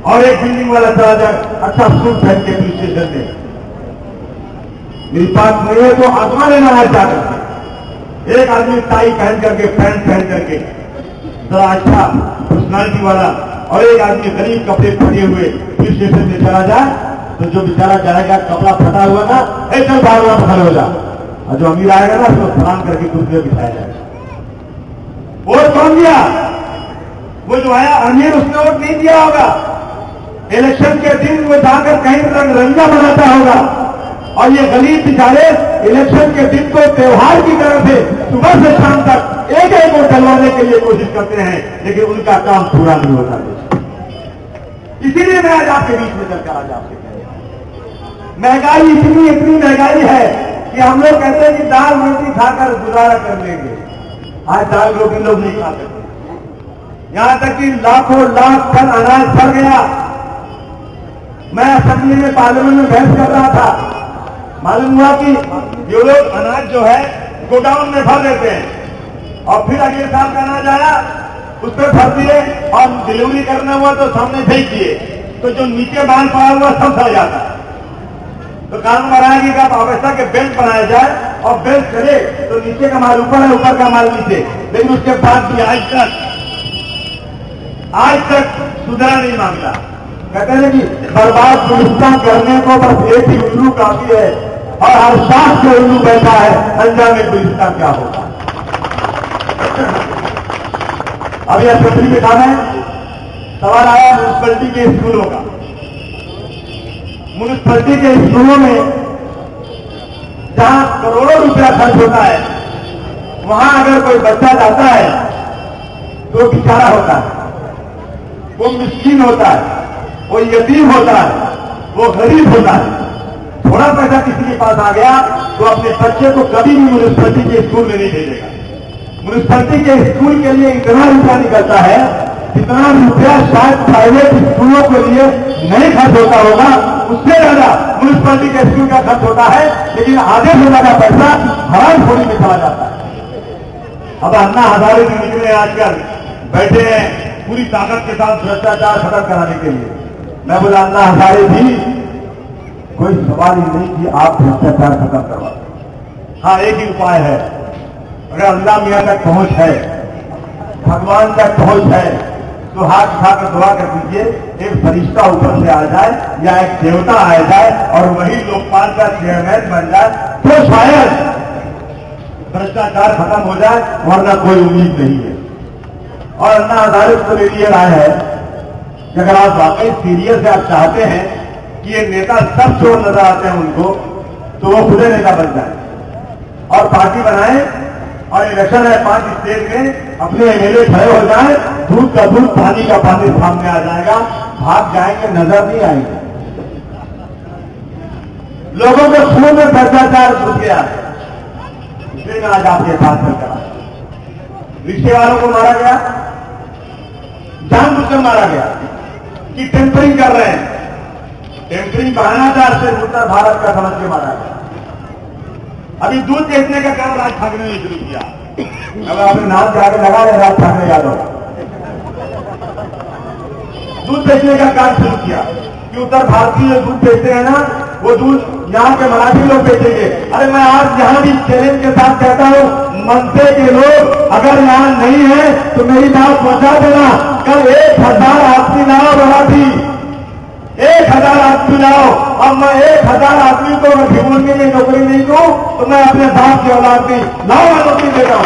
और एक बिल्डिंग वाला चला जाए अच्छा सूट पहन के पुलिस स्टेशन में, मेरी बात नहीं है तो आत्मा लेना है जाकर। एक आदमी टाई पहन करके, पैंट पहन करके जरा अच्छा पर्सनालिटी वाला, और एक आदमी गरीब कपड़े पहने हुए पुलिस स्टेशन में चला जाए तो जो बेचारा जाएगा कपड़ा फटा हुआ ना, ऐसा बार खड़े हो जा, और जो अमीर आएगा ना उसको सलाम करके कुर्सी में बिठाया जाएगा। वोट कौन दिया? वो जो आया अमीर, उसने वोट नहीं दिया होगा। इलेक्शन के दिन वो जाकर कहीं रंगा बनाता होगा, और ये गरीब बेचारे इलेक्शन के दिन को त्योहार की तरह से सुबह से शाम तक एक एक वोट डलवाने के लिए कोशिश करते हैं, लेकिन उनका काम पूरा नहीं होता। इसीलिए मैं आज आपके बीच में चलकर आज आपसे कह रहा हूं, महंगाई इतनी महंगाई है कि हम लोग कहते हैं कि दाल रोटी खाकर गुजारा कर लेंगे। आज दाल रोटी लोग नहीं खा सकते, यहां तक कि लाखों लाख टन अनाज बढ़ गया। मैं असेंबली में, पार्लियामेंट में बहस कर रहा था, मालूम हुआ कि ये लोग अनाज जो है गोडाउन में भर देते हैं, और फिर अगले साल का अनाज आया उस पर भर दिए, और डिलीवरी करना हुआ तो सामने भेज दिए, तो जो नीचे माल पड़ा हुआ सब सड़ जाता है। तो कानून बनाया कि आप अवस्था के बेल्ट बनाया जाए, और बेल्ट चले तो नीचे का माल ऊपर है, ऊपर का माल नीचे। लेकिन उसके बाद भी आज तक सुधरा नहीं मामला। कहते हैं कि बर्बाद गुलिस्तान करने को बस एक ही उल्लू काफी है, और हर शाख से उल्लू बैठा है, अंजाम गुलिस्तान क्या होगा। अब यह असेंबली में काम है, सवाल आया म्यूनिसपैलिटी के स्कूलों का। म्यूनिसपैलिटी के स्कूलों में जहां करोड़ों रुपया खर्च होता है, वहां अगर कोई बच्चा जाता है तो बेचारा होता है, वो मिस्कीन होता है, वो यतीम होता है, वो गरीब होता है। थोड़ा पैसा किसी के पास आ गया तो अपने बच्चे को कभी भी म्यूनिसपैलिटी के स्कूल में नहीं भेजेगा। म्यूनिसपैलिटी के स्कूल के लिए इतना रुपया निकलता है जितना रुपया शायद प्राइवेट स्कूलों के लिए नहीं खर्च होता होगा, उससे ज्यादा म्यूनिसपैलिटी के स्कूल का खर्च होता है। लेकिन आधे से ज्यादा पैसा हराम खोरी में चला जाता है। अब अन्ना हजारे जो निकले आजकल बैठे हैं पूरी ताकत के साथ भ्रष्टाचार खत्म कराने के लिए। मैं बोला अन्ना हजारे भी कोई सवाल ही नहीं कि आप भ्रष्टाचार खत्म करवा। हाँ, एक ही उपाय है, अगर अल्लाह मियां तक पहुंच है, भगवान तक पहुंच है, तो हाथ उठाकर दुआ कर दीजिए एक फरिश्ता ऊपर से आ जाए या एक देवता आ जाए और वही लोकपाल का चेयरमैन बन जाए तो शायद भ्रष्टाचार खत्म हो जाए, वरना कोई उम्मीद नहीं है। और अन्ना हजारे को मेरी ये राय है कि अगर आप वाकई सीरियस से आप चाहते हैं कि ये नेता सब चोर नजर आते हैं उनको, तो वो खुदे नेता बन जाए और पार्टी बनाए और इलेक्शन है 5 स्टेट में अपने एमएलए खड़े हो जाए, दूध का दूध पानी का पानी सामने आ जाएगा, भाग जाएंगे, नजर नहीं आएंगे। लोगों के खून में भ्रष्टाचार घुस गया, इसलिए मैं आज आपके साथ चलकर रिक्शे वालों को मारा गया, जानबूझकर मारा गया कि टेम्परिंग कर रहे हैं। टेम्परिंग बहाना था, सिर्फ उत्तर भारत का समझ के मारा गया। अभी दूध बेचने का काम राज ठाकरे ने शुरू किया। अब आपने नाम के आगे लगा है राज ठाकरे यादव, दूध बेचने का काम शुरू किया कि उत्तर भारतीय जो दूध बेचते हैं ना, वो दूध यहाँ के मराठी लोग बेचेंगे। अरे मैं आज यहाँ भी चैलेंज के साथ कहता हूँ, मनसे के लोग अगर यहाँ नहीं है तो मेरी बात पहुंचा देना। कल 1000 आदमी लाओ मराठी, 1000 आदमी लाओ। अब मैं 1000 आदमी को अगर भिगोने में नौकरी नहीं दूं तो मैं अपने बाप की औलाद की लाओ मैं नौकरी देता हूं।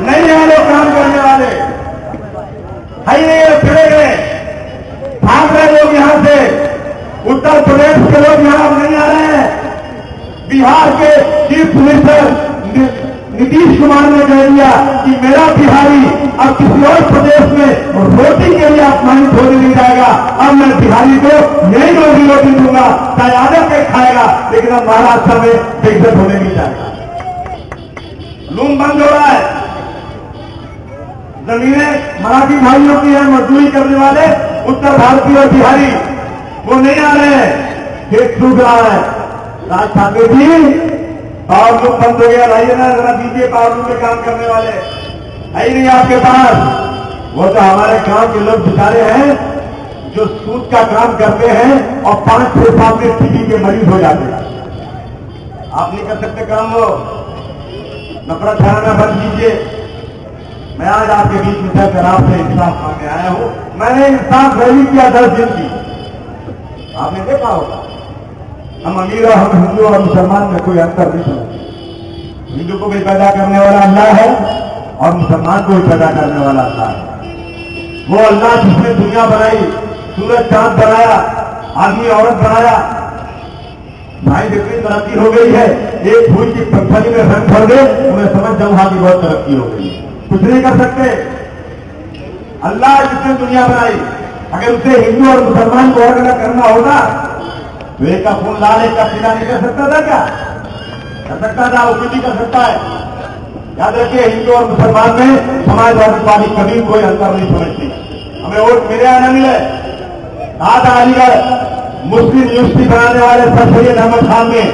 नहीं है लोग काम करने वाले, है ये चले गए, भाग रहे लोग यहां से। उत्तर प्रदेश के लोग यहां नहीं आ रहे हैं। बिहार के चीफ मिनिस्टर नीतीश कुमार ने कह दिया कि मेरा बिहारी अब किसी और प्रदेश में रोटी के लिए अपमानित होने नहीं जाएगा। अब मैं बिहारी को यही रोटी दूंगा, चाहे आदर के खाएगा, लेकिन अब महाराष्ट्र में बेइज्जत होने नहीं जाएगा। लूम बंद हो रहा है, जमीनें मराठी भाइयों की है, मजदूरी करने वाले उत्तर भारतीय और बिहारी वो नहीं आ रहे हैं, खेत सूख रहा है। राज ठाकरे जी पावर लूम बंद हो गया, लाइए ना जरा दीजिए पावर लूम में काम करने वाले है ही नहीं आपके पास। वो तो हमारे गांव के लोग बेचारे हैं जो सूद का काम करते हैं और 5-6 साल में टीबी के मरीज हो जाते हैं। आप नहीं कर सकते काम, वो नफरत फैलाना बंद कीजिए। मैं आज आपके बीच में सहकर आपसे इंसाफ मांगने आया हूं। मैंने इंसाफ रैली किया 10 दिन की, आपने देखा होगा। हम अमीर और हम हिंदू और मुसलमान में कोई अंतर नहीं समझते। हिंदू को भी पैदा करने वाला अल्लाह है और मुसलमान को भी पैदा करने वाला अल्लाह है। वो अल्लाह जिसने दुनिया बनाई, सूरज चांद बनाया, आदमी औरत बनाया, भाई जितनी तरक्की हो गई है, एक फूल की पंखली में रंग भर दे तो मैं समझ जाऊं वहां की बहुत तरक्की हो गई। कुछ नहीं कर सकते। अल्लाह जिसने दुनिया बनाई, अगर उसे हिंदू और मुसलमान को अलग अलग करना होगा तो एक का खून लाल एक का पीला नहीं कर सकता था क्या? कर सकता था, वो भी कर सकता है। याद रखिए, हिंदू और मुसलमान में समाजवादी पार्टी कभी कोई अंतर नहीं समझती। हमें वोट मिले या न मिले, कहा था अलीगढ़ मुस्लिम यूनिवर्सिटी बनाने वाले सर सैयद अहमद खान में,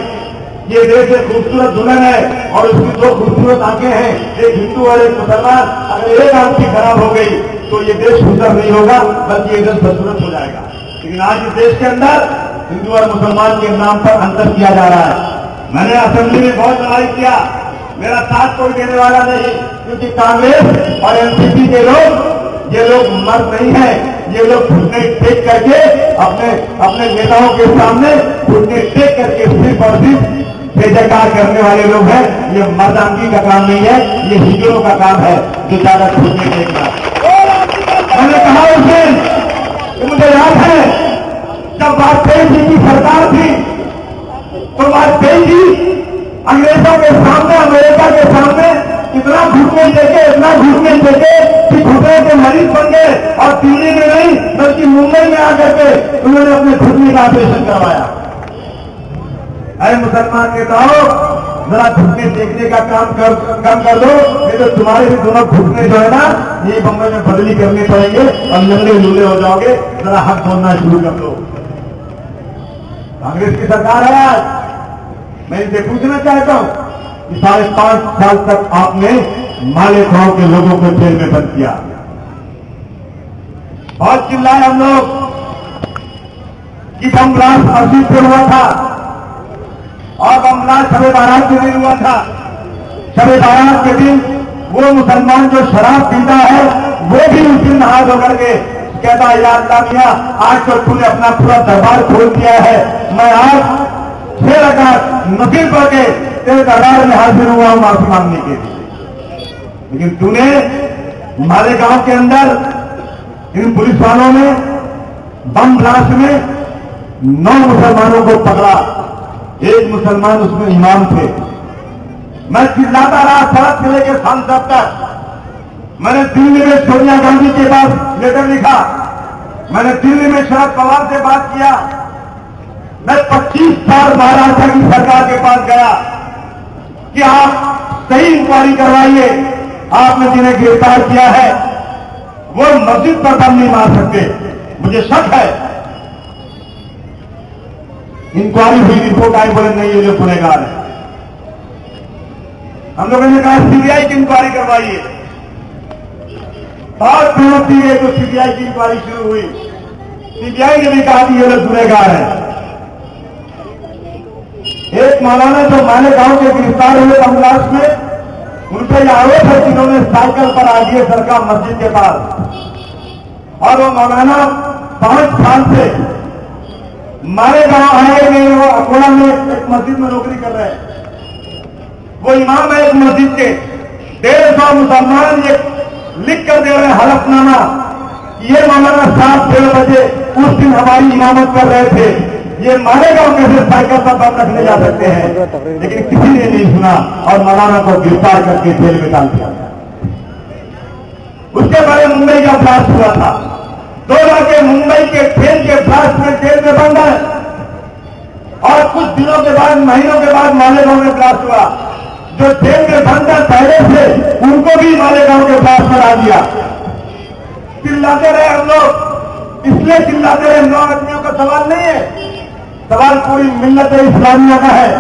ये देश एक खूबसूरत दुल्हन है और उसकी 2 खूबसूरत आंखें हैं, एक हिंदू और एक मुसलमान। अगर एक आंख खराब हो गई तो ये देश सुंदर नहीं होगा, बल्कि ये देश बदसूरत हो जाएगा। लेकिन आज इस देश के अंदर हिंदू और मुसलमान के नाम पर अंतर किया जा रहा है। मैंने असेंबली में बहुत लड़ाई किया, मेरा साथ कोई देने वाला नहीं, क्योंकि कांग्रेस और एनसीपी के लोग, ये लोग मर्द नहीं है, ये लोग घुटने टेक करके अपने नेताओं के सामने घुटने टेक करके सिर्फ और सिर्फ जय जयकार करने वाले लोग हैं। ये मर्दानगी का काम नहीं है, ये हिजड़ों का काम है जो ज्यादा छूटने देगा। मैंने कहा उसे, मुझे याद है जब वाजपेयी जी की सरकार थी तो वाजपेयी जी अंग्रेजों के सामने, अमेरिका के सामने इतना घुटने देके कि घुटने के मरीज बन गए और दिल्ली में नहीं बल्कि मुंबई में आकर के उन्होंने अपने घुटने का ऑपरेशन करवाया। अरे मुसलमान नेताओं, जरा घुटने देखने का काम कम कर दो, नहीं तो तुम्हारे भी दोनों घुटने जो है ना ये बम्बई में बदली करने पड़ेंगे और लंगड़े लूले हो जाओगे। जरा हक बोलना शुरू कर दो। कांग्रेस की सरकार है आज। मैं इनसे पूछना चाहता हूं कि 5.5 साल तक आपने मालेगांव के लोगों को जेल में बंद किया। बहुत चिल्लाए हम लोग कि बम ब्लास्ट मस्जिद पे हुआ था और बम ब्लास्ट शब बारात के दिन हुआ था। शब बारात के दिन वो मुसलमान जो शराब पीता है वो भी उस दिन नहा धो करके कहता है, या अल्लाह मियां, आज तो तूने अपना पूरा दरबार खोल दिया है, मैं आज 6 रकात नफिल पढ़ के तेरे दरबार में हाजिर हुआ हूं माफी मांगने के लिए। लेकिन तूने मालेगांव के अंदर इन पुलिस वालों ने बम ब्लास्ट में 9 मुसलमानों को पकड़ा। एक मुसलमान उसमें इमाम थे। मैं चिल्लाता रहा सड़क से लेकर सांसद तक। मैंने दिल्ली में सोनिया गांधी के पास लेटर लिखा, मैंने दिल्ली में शरद पवार से बात किया, मैं 25 बार महाराष्ट्र की सरकार के पास गया कि आप सही इंक्वायरी करवाइए। आपने जिन्हें गिरफ्तार किया है वो मस्जिद पर बम नहीं मार सकते। मुझे शक है। इंक्वायरी हुई, रिपोर्ट आई, बोले नहीं ये लोग गुनहगार है। हम लोगों ने कहा सीबीआई की इंक्वायरी करवाइए। बहुत मेहनत दी गई तो सीबीआई की इंक्वायरी शुरू हुई। सीबीआई ने भी कहा कि ये लोग गुनहगार है। एक मौलाना जो मालेगांव के गिरफ्तार हुए बम ब्लास्ट में, उनसे यह आरोप है कि उन्होंने साइकिल पर आ दिए सरकार मस्जिद के पास। और वो मौलाना 5 साल से मालेगांव आए नहीं, वो अकोला में एक मस्जिद में नौकरी कर रहे हैं। वो इमाम है एक मस्जिद के। 150 मुसलमान ये लिख कर दे रहे हैं हलफनामा, ये मौलाना साहब 1:30 बजे उस दिन हमारी इमामत कर रहे थे। ये मालेगांव कैसे साइकिल पर बम रखने जा सकते हैं? लेकिन किसी ने नहीं सुना और मौलाना को गिरफ्तार करके जेल में डाल दिया। उसके पहले मुंबई का ब्लास्ट हुआ था। 2 लड़के मुंबई के ट्रेन के ब्लास्ट में जेल में बंद है और कुछ दिनों के बाद, महीनों के बाद मालेगांव में ब्लास्ट हुआ। जो जेल में बंद है पहले से, उनको भी मालेगांव के ब्लास्ट में डाल दिया। चिल्लाते रहे हम लोग, इसलिए चिल्लाते रहे। 9 आदमियों का सवाल नहीं है, सवाल पूरी मिल्लत इस्लामिया का है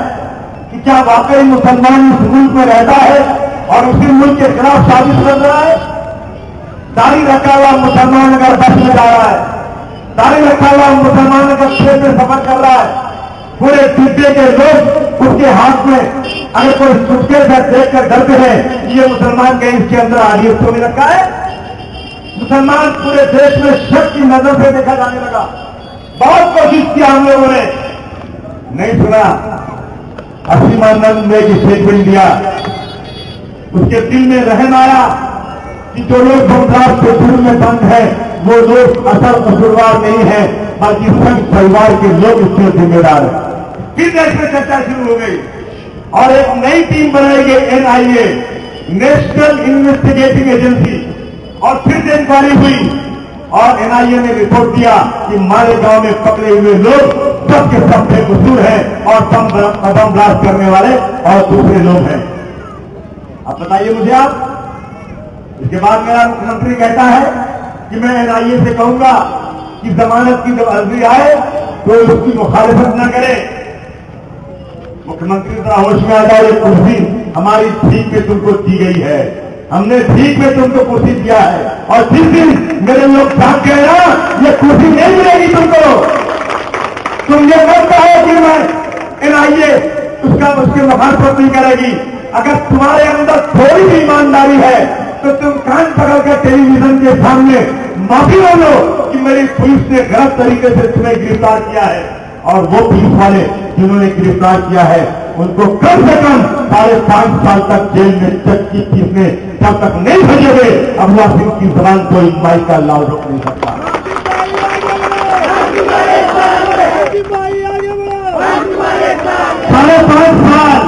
कि क्या वाकई मुसलमान इस मुल्क में रहता है और उसी मुल्क के खिलाफ साजिश कर रहा है? दाढ़ी रखा हुआ मुसलमान अगर बस में जा रहा है, दाढ़ी रखा हुआ मुसलमान अगर ट्रेन में सफर कर रहा है, पूरे डिब्बे के लोग उसके हाथ में अगर कोई सुटकेस देख कर डरते हैं ये मुसलमान कहीं इसके अंदर आदियत तो भी रखा है। मुसलमान पूरे देश में शक की नजर से देखा जाने लगा। बहुत कोशिश किया हम लोगों ने, नहीं सुना। असीमानंद ने एक स्टेटमेंट दिया, उसके दिल में रहम आया कि जो लोग बम ब्लास्ट के जुर्म में बंद है वो लोग असल कसूरवार नहीं है बल्कि संघ परिवार के लोग इसके जिम्मेदार हैं। फिर देश में चर्चा शुरू हो गई और एक नई टीम बनाई गई, एनआईए, नेशनल इन्वेस्टिगेटिंग एजेंसी। और फिर से इंक्वायरी हुई और एनआईए ने रिपोर्ट दिया कि मालेगांव में पकड़े हुए लोग सब के सब बेकसूर हैं और बम ब्लास्ट करने वाले और दूसरे लोग हैं। अब बताइए मुझे आप। इसके बाद मेरा मुख्यमंत्री कहता है कि मैं एनआईए से कहूंगा कि जमानत की जब अर्जी आए तो उसकी मुखालिफत न करे। मुख्यमंत्री जरा होश में आ जाए, ये कुर्सी हमारी ठीक में तुमको दी गई है, हमने ठीक में तुमको कुर्सी दिया है और जिस दिन मेरे लोग भाग गए ना ये कुर्सी नहीं मिलेगी तुमको। तुम ये मत कहो कि मैं एनआईए उसकी मुखालिफत नहीं करेगी। अगर तुम्हारे अंदर थोड़ी भी ईमानदारी है तो तुम कान पकड़कर टेलीविजन के सामने माफी मांगो कि मेरी पुलिस ने गलत तरीके से तुम्हें गिरफ्तार किया है। और वो पुलिस वाले जिन्होंने गिरफ्तार किया है उनको कम से कम 5.5 साल तक जेल में चक्की पीसने जब तक नहीं भेजेंगे, अबुआ सिंह की जबान को इस बाई का लाल रोक नहीं सकता। 5.5 साल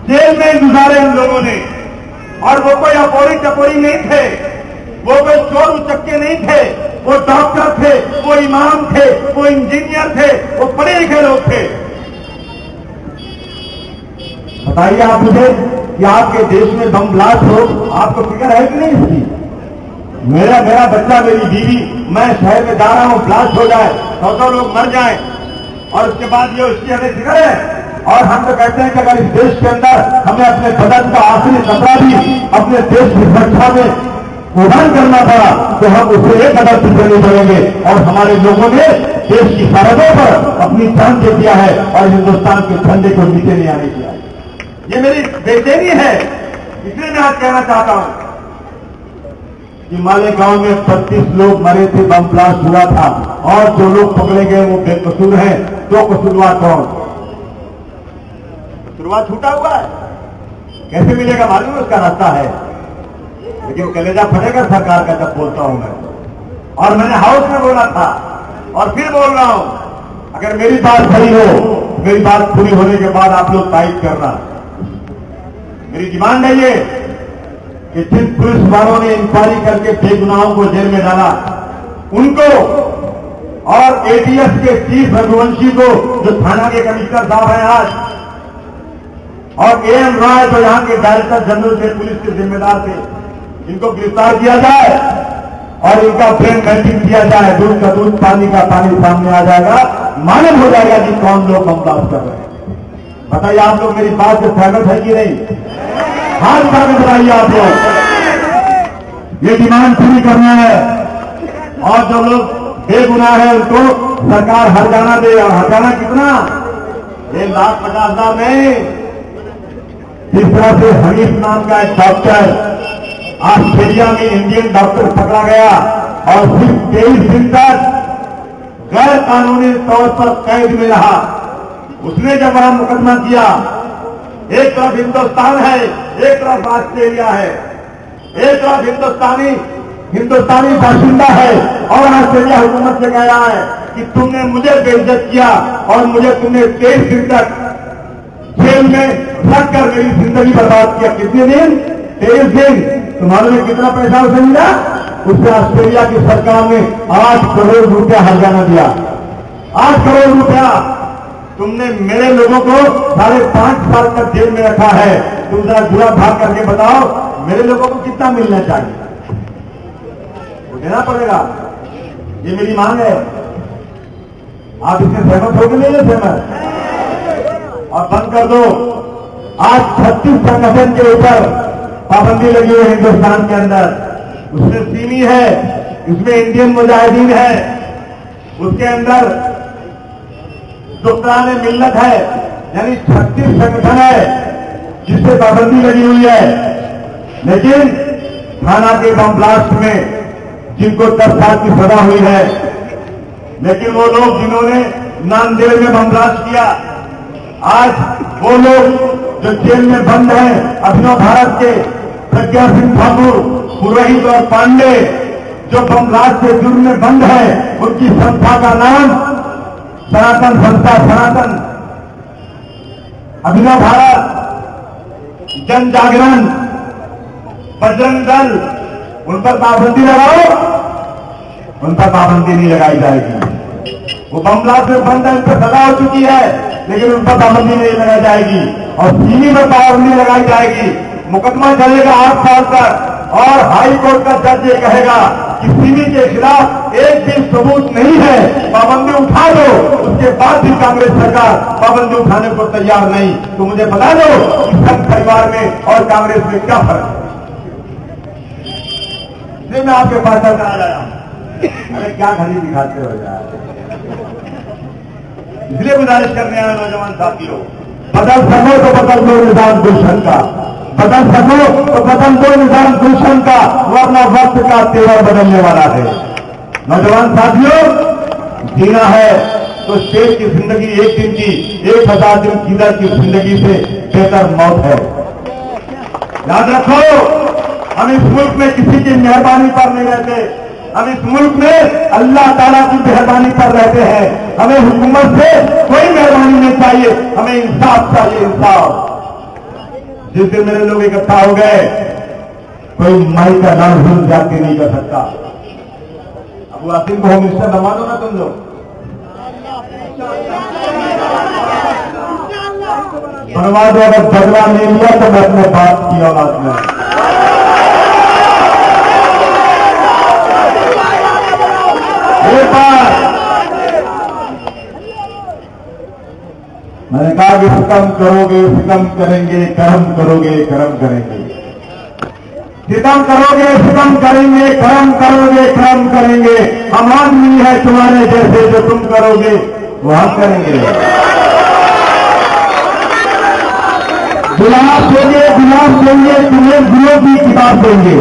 जेल में गुजारे उन लोगों ने, और वो कोई अपोरी टपोरी नहीं थे, वो कोई चोर उचक्के नहीं थे, वो डॉक्टर थे, वो इमाम थे, वो इंजीनियर थे, वो पढ़े लिखे लोग थे। बताइए आप मुझे कि आपके देश में बम ब्लास्ट हो, आपको फिक्र है कि नहीं इसकी? मेरा बच्चा, मेरी बीवी, मैं शहर में जा रहा हूं, ब्लास्ट हो जाए, 100 लोग मर जाएं, और उसके बाद ये उसकी हमें फिक्र है। और हम तो कहते हैं कि अगर इस देश के अंदर हमें अपने बदन का आखिरी कपड़ा भी अपने देश की सुरक्षा में कुर्बान करना पड़ा तो हम उसे एक कदम पीछे नहीं बढ़ेंगे। और हमारे लोगों ने देश की सरहदों पर अपनी जान दे दिया है और हिंदुस्तान के झंडे को नीचे नहीं आने दिया है। ये मेरी बेचैनी है, इसलिए मैं आज कहना चाहता हूं कि मालेगांव में 35 लोग मरे थे, बम ब्लास्ट हुआ था, और जो लोग पकड़े गए वो बेकसूर हैं। दो कसूरवार कौन? शुरुआत छूटा हुआ है, कैसे मिलेगा मालूम है, उसका रास्ता है, लेकिन कलेजा फटेगा सरकार का जब बोलता हूं मैं। और मैंने हाउस में बोला था और फिर बोल रहा हूं, अगर मेरी बात सही हो, मेरी बात पूरी होने के बाद आप लोग तारीफ करना। मेरी डिमांड है ये कि जिन पुलिस वालों ने इंक्वायरी करके बेगुनाहों को जेल में डाला, उनको और एटीएस के चीफ रघुवंशी को, जो थाना के कमिश्नर साहब हैं आज, और एएम राय जो यहां के डायरेक्टर जनरल थे, पुलिस के जिम्मेदार थे, इनको गिरफ्तार किया जाए और इनका ब्रेन मैपिंग किया जाए। दूध का दूध, पानी का पानी सामने आ जाएगा, मालूम हो जाएगा कि कौन लोग बम ब्लास्ट कर रहे हैं। बताइए आप लोग मेरी बात से सहमत है कि नहीं? हाथ उठा के बताइए आप लोग। ये डिमांड पूरी करना है, और जो लोग बेगुनाह है उनको सरकार हरजाना दे। और हरजाना कितना? 1,50,000 नहीं। जिस तरह से हनीफ नाम का एक डॉक्टर ऑस्ट्रेलिया में इंडियन डॉक्टर पकड़ा गया और सिर्फ 23 दिन तक गैर कानूनी तौर पर कैद में रहा, उसने जब वहां मुकदमा किया, एक तरफ हिंदुस्तान है, एक तरफ ऑस्ट्रेलिया है, एक तरफ हिंदुस्तानी बाशिंदा है, और ऑस्ट्रेलिया हुकूमत से कह रहा है कि तुमने मुझे बेइज्जत किया और मुझे तुमने 23 दिन तक जेल में रखकर मेरी जिंदगी बर्बाद किया। कितने दिन? 23 दिन। तुम्हारे में कितना पैसा उसे मिला? उससे ऑस्ट्रेलिया की सरकार ने 8 करोड़ रुपया हरजाना दिया। 8 करोड़ रुपया। तुमने मेरे लोगों को 5.5 साल तक जेल में रखा है। तुम जरा बुरा भाग करके बताओ, मेरे लोगों को कितना मिलना चाहिए? वो देना पड़ेगा। ये मेरी मांग है। आप इससे सहमत हो कि नहीं सहमत? और बंद कर दो। आज 36 संगठन के ऊपर पाबंदी लगी हुई है हिंदुस्तान के अंदर। उसमें सीमी है, उसमें इंडियन मुजाहिदीन है, उसके अंदर दुख्तान मिल्लत है, यानी 36 संगठन है जिससे पाबंदी लगी हुई है। लेकिन थाना के बम ब्लास्ट में जिनको 10 साल की सजा हुई है, लेकिन वो लोग जिन्होंने नांदेड़ में बम ब्लास्ट किया, आज वो लोग जो जेल में बंद हैं, अभिनव भारत के प्रज्ञा सिंह ठाकुर, पुरोहित और पांडे, जो बम ब्लास्ट के जुर्म में बंद है, उनकी संस्था का नाम सनातन संस्था, सनातन अभिनव भारत, जन जागरण, बजरंग दल, उन पर पाबंदी लगाओ। उन पर पाबंदी नहीं लगाई जाएगी। वो बम ब्लास्ट में बंद है, उन पर सजा हो चुकी है, लेकिन उन पर पाबंदी नहीं लगाई जाएगी। और सीमी पर पाबंदी लगाई जाएगी। मुकदमा चलेगा 8 साल तक, और हाई कोर्ट का जज ये कहेगा कि सीमी के खिलाफ एक भी सबूत नहीं है, पाबंदी उठा दो। उसके बाद भी कांग्रेस सरकार पाबंदी उठाने को तैयार नहीं। तो मुझे बता दो कि संघ परिवार में और कांग्रेस में क्या फर्क है? इसलिए मैं आपके पास चलता आया। अरे क्या खाली दिखाते हो यार। इसलिए गुजारिश करने आए नौजवान साथियों, बदल सको तो बदल दो निजाम गुलशन का, बदल सको तो बदल दो निजाम गुलशन का, वरना वक्त का तेवर बदलने वाला है। नौजवान साथियों, जीना है तो शेर की जिंदगी एक दिन की 1000 दिन कीदर की जिंदगी से बेहतर मौत है। याद रखो, हम इस मुल्क में किसी की मेहरबानी पर नहीं रहते, हम इस मुल्क में अल्लाह ताला की मेहरबानी पर रहते हैं। हमें हुकूमत से कोई मेहरबानी नहीं चाहिए, हमें इंसाफ चाहिए, इंसाफ। जिस दिन मेरे लोग इकट्ठा हो गए, कोई माई का नाम भूल जाके नहीं कर सकता। अबू आसिम को होम मिनिस्टर बनवा दो ना तुम लोग, बनवा दो। अगर बदला नहीं लिया तो मैं अपने बाप की औलाद में एक बार मैंने कहा कि सितम करोगे सितम करेंगे, कर्म करोगे कर्म करेंगे। सितम करोगे सितम करेंगे, कर्म करोगे कर्म करेंगे। हम आदमी है तुम्हारे जैसे, जो तुम करोगे वो हम करेंगे। गुलाब देंगे गुलाब देंगे, तुम्हें गुलों की किताब देंगे।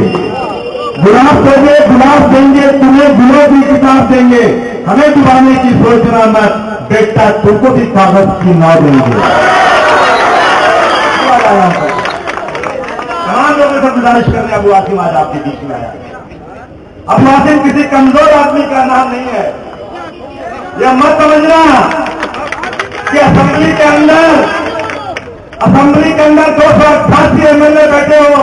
गुलाब देंगे गुलाब देंगे, तुम्हें गुलों की किताब देंगे। हमें डुबाने की सोचना मत, बेटा तुमको भी कागज की नाव देंगे। तमाम लोगों से गुजारिश कर रहे हैं, अबू आसिम आज आपके बीच में आया। अबू आसिम किसी कमजोर आदमी का नाम नहीं है। यह मत समझना कि असेंबली के अंदर 288 एमएलए बैठे हो,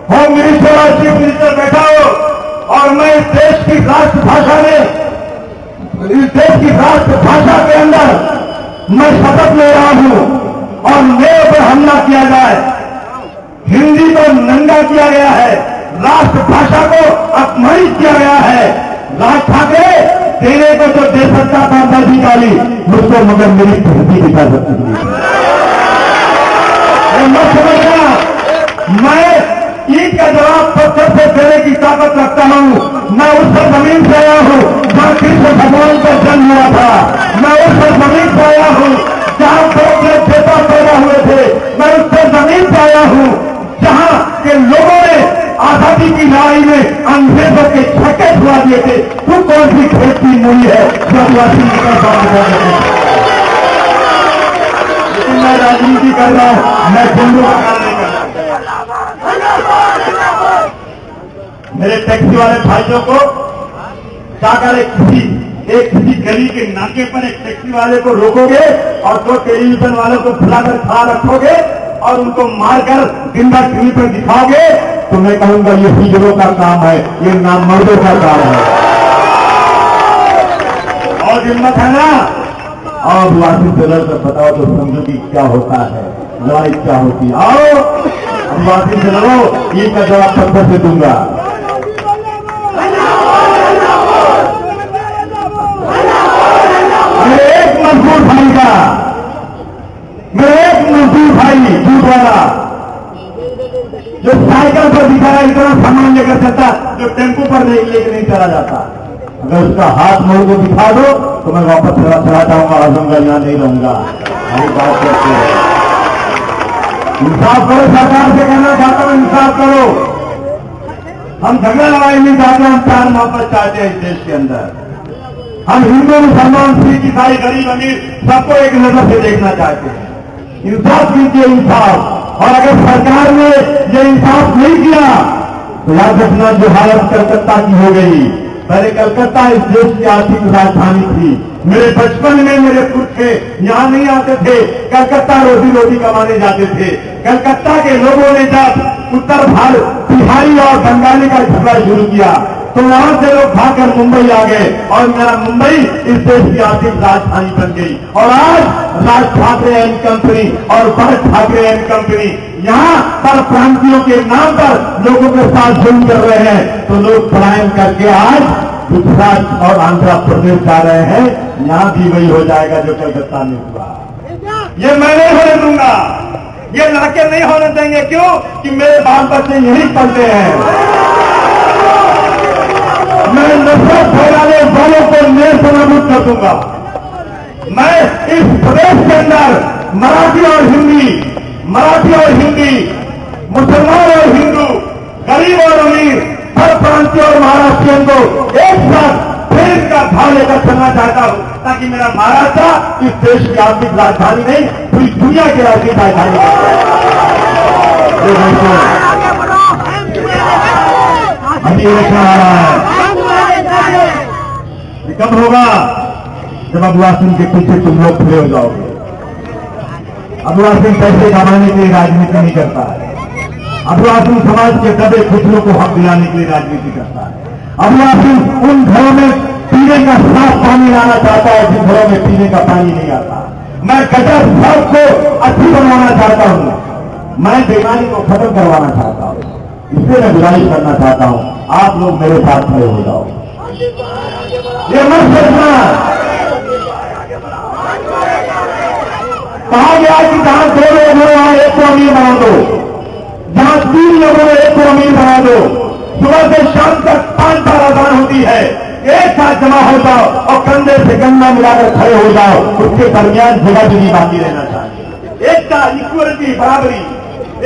होम मिनिस्टर और चीफ मिनिस्टर बैठा हो, और मैं इस देश की राष्ट्रभाषा में, इस देश की राष्ट्रभाषा के अंदर मैं शपथ ले रहा हूं, और मेरे पर हमला किया जाए। हिंदी को नंगा किया गया है, राष्ट्रभाषा को अपमानित किया गया है। राज ठाकरे देने को तो दे सकता था दर्जी गाली मुझको, मगर मेरी धरती दिखा सकती थी। मत समझना मैं ईद का जवाब पत्थर से देने की ताकत रखता हूं। मैं उस जमीन से आया हूं जहां कृष्ण भगवान का जन्म हुआ था। मैं उस जमीन से आया हूं जहां देवता पैदा हुए थे। मैं उस जमीन से आया हूं जहां के लोगों ने आजादी की लड़ाई में अंग्रेजों के छक्के छुड़ा दिए थे। तू कौन सी खेत की मूली है जो आदिवासी का सामना कर रहे थे? मैं राजनीति कर रहा हूं, मैं हिंदू का काम नहीं कर रहा। मेरे टैक्सी वाले भाइयों को जाकर किसी गली के नाके पर एक टैक्सी वाले को रोकोगे और 2 टेलीविजन वालों को बुलाकर खड़ा रखोगे और उनको मारकर जिंदा टीवी पर दिखाओगे, तो मैं कहूंगा ये हिजड़ों का काम है, ये नामर्दों का काम है। और हिम्मत है ना? और वासी से बताओ तो समझो कि क्या होता है, लड़ाई क्या होती है। आओ वासी से लड़ो, ईद का जवाब पत्थर से दूंगा। मेरे एक मजदूर भाई दूध वाला जो साइकिल पर दिखाया इतना सामान लेकर चलता, जो टेम्पो पर लेकर नहीं चला जाता, अगर उसका हाथ मोड़ को दिखा दो तो मैं वापस चला जाऊंगा, आजमगढ़ यहां नहीं रहूंगा। हमारी बात करते हैं, इंसाफ करो। सरकार से कहना चाहता हूं इंसाफ करो। हम झगड़ा लड़ाई नहीं चाहते, हम प्यार मोहब्बत चाहते हैं इस देश के अंदर। हम हिंदू मुसलमान सिख ईसाई गरीब अमीर सबको एक नजर से देखना चाहते हैं। इंसाफ कीजिए, इंसाफ। और अगर सरकार ने ये इंसाफ नहीं किया तो याद रखना जो हालत कलकत्ता की हो गई। पहले कलकत्ता इस देश की आर्थिक राजधानी थी। मेरे बचपन में मेरे पुरखे यहां नहीं आते थे, कलकत्ता रोजी कमाने जाते थे। कलकत्ता के लोगों ने जब उत्तर भारत बिहारी और बंगाली का झगड़ा शुरू किया तो वहां से लोग भागकर मुंबई आ गए और मेरा मुंबई इस देश की आर्थिक राजधानी बन गई। और आज राज ठाकरे एंड कंपनी और भरत ठाकरे एंड कंपनी यहां पर प्रांतियों के नाम पर लोगों के साथ जुल्म कर रहे हैं, तो लोग पलायन करके आज गुजरात और आंध्र प्रदेश जा रहे हैं। यहां भी वही हो जाएगा जो कलकत्ता में हुआ। ये मैं नहीं होने दूंगा, ये लड़के नहीं होने देंगे। क्यों? कि मेरे बाल बच्चे यही पढ़ते हैं। मैं नफरत फैलाने वालों को नेस्तनाबूद कर दूंगा। मैं इस प्रदेश के अंदर मराठी और हिंदी, मुसलमान और हिंदू, गरीब और अमीर, हर प्रांतीय और महाराष्ट्रियन को एक साथ प्रेम का भाव लेकर चलना चाहता हूं। ताकि मेरा महाराष्ट्र इस देश की आर्थिक राजधानी नहीं, पूरी दुनिया की आर्थिक राजधानी अभी इलेक्शन आ रहा है। ये कब होगा? जब अबुआ सिंह के पीछे तुम लोग खड़े हो जाओगे। अबुआ सिंह पैसे कमाने के लिए राजनीति नहीं करता है। अबुआ सिंह समाज के दबे खुशियों को हक दिलाने के लिए राजनीति करता है। अबुआ सिंह उन घरों में पीने का साफ पानी लाना चाहता है जिन घरों में पीने का पानी नहीं आता। मैं गटर साफ को अच्छी बनवाना चाहता हूं। मैं बेईमानी को खत्म करवाना चाहता हूं। इससे मैं बुराई करना चाहता हूं। आप लोग मेरे साथ खड़े हो जाओ। ये मत सोचना कहा गया कि जहां 2 लोग हो वहां 1 को अमीर बना दो, जहां 3 लोगों ने 1 को अमीर बना दो। सुबह से शाम तक 5 बार अजान होती है। एक साथ जमा हो जाओ और कंधे से कंधा मिलाकर खड़े हो जाओ। उसके दरमियान जगह जगह बाकी रहना चाहिए। एकता, इक्वलिटी, बराबरी।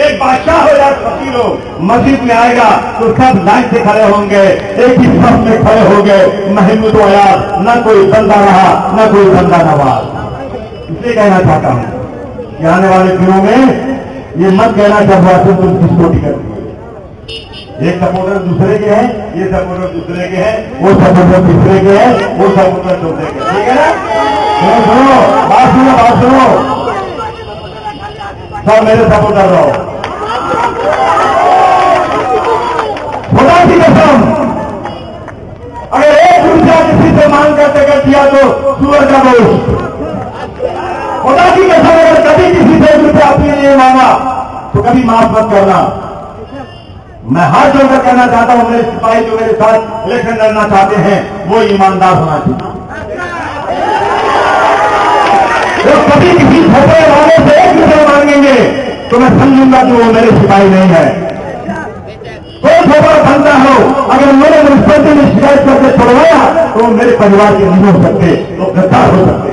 एक बादशाह हो या फकीर हो, मस्जिद में आएगा तो सब लाइन से खड़े होंगे, एक ही सफ में खड़े हो गए। महमूद आया, न कोई बंदा रहा न कोई बंदा नवाज। इसलिए कहना चाहता हूं कि आने वाले दिनों में ये मत कहना चाहता तुम किसको टिकट दिए। एक सपोर्टर दूसरे के हैं, ये सपोर्टर दूसरे के हैं, वो सपोर्टर तीसरे के हैं, वो सपोर्टर चौथे के, ठीक है ना? सुनो, बात सुनो, बात सुनो। सब मेरे सपोर्टर रहो। खुदा की कसम, अगर 1 रुपया किसी से मांग करते कर दिया तो सूअर का गोश्त। खुदा की कसम, अगर कभी किसी से 1 रुपया अपने लिए मांगा तो कभी माफ मत करना। मैं हाथ जोड़कर कहना चाहता हूं, मेरे सिपाही जो मेरे साथ इलेक्शन लड़ना चाहते हैं वो ईमानदार होना चाहिए। वो कभी किसी छोटे वाले से 1 रुपया मांगेंगे तो मैं समझूंगा कि वो मेरे सिपाही नहीं है। कोई छोटा बंदा हो, अगर मेरे म्यूनसिपलिटी में शिकायत करके छोड़वाया तो वो मेरे परिवार के नहीं हो सकते, वो गद्दार हो सकते।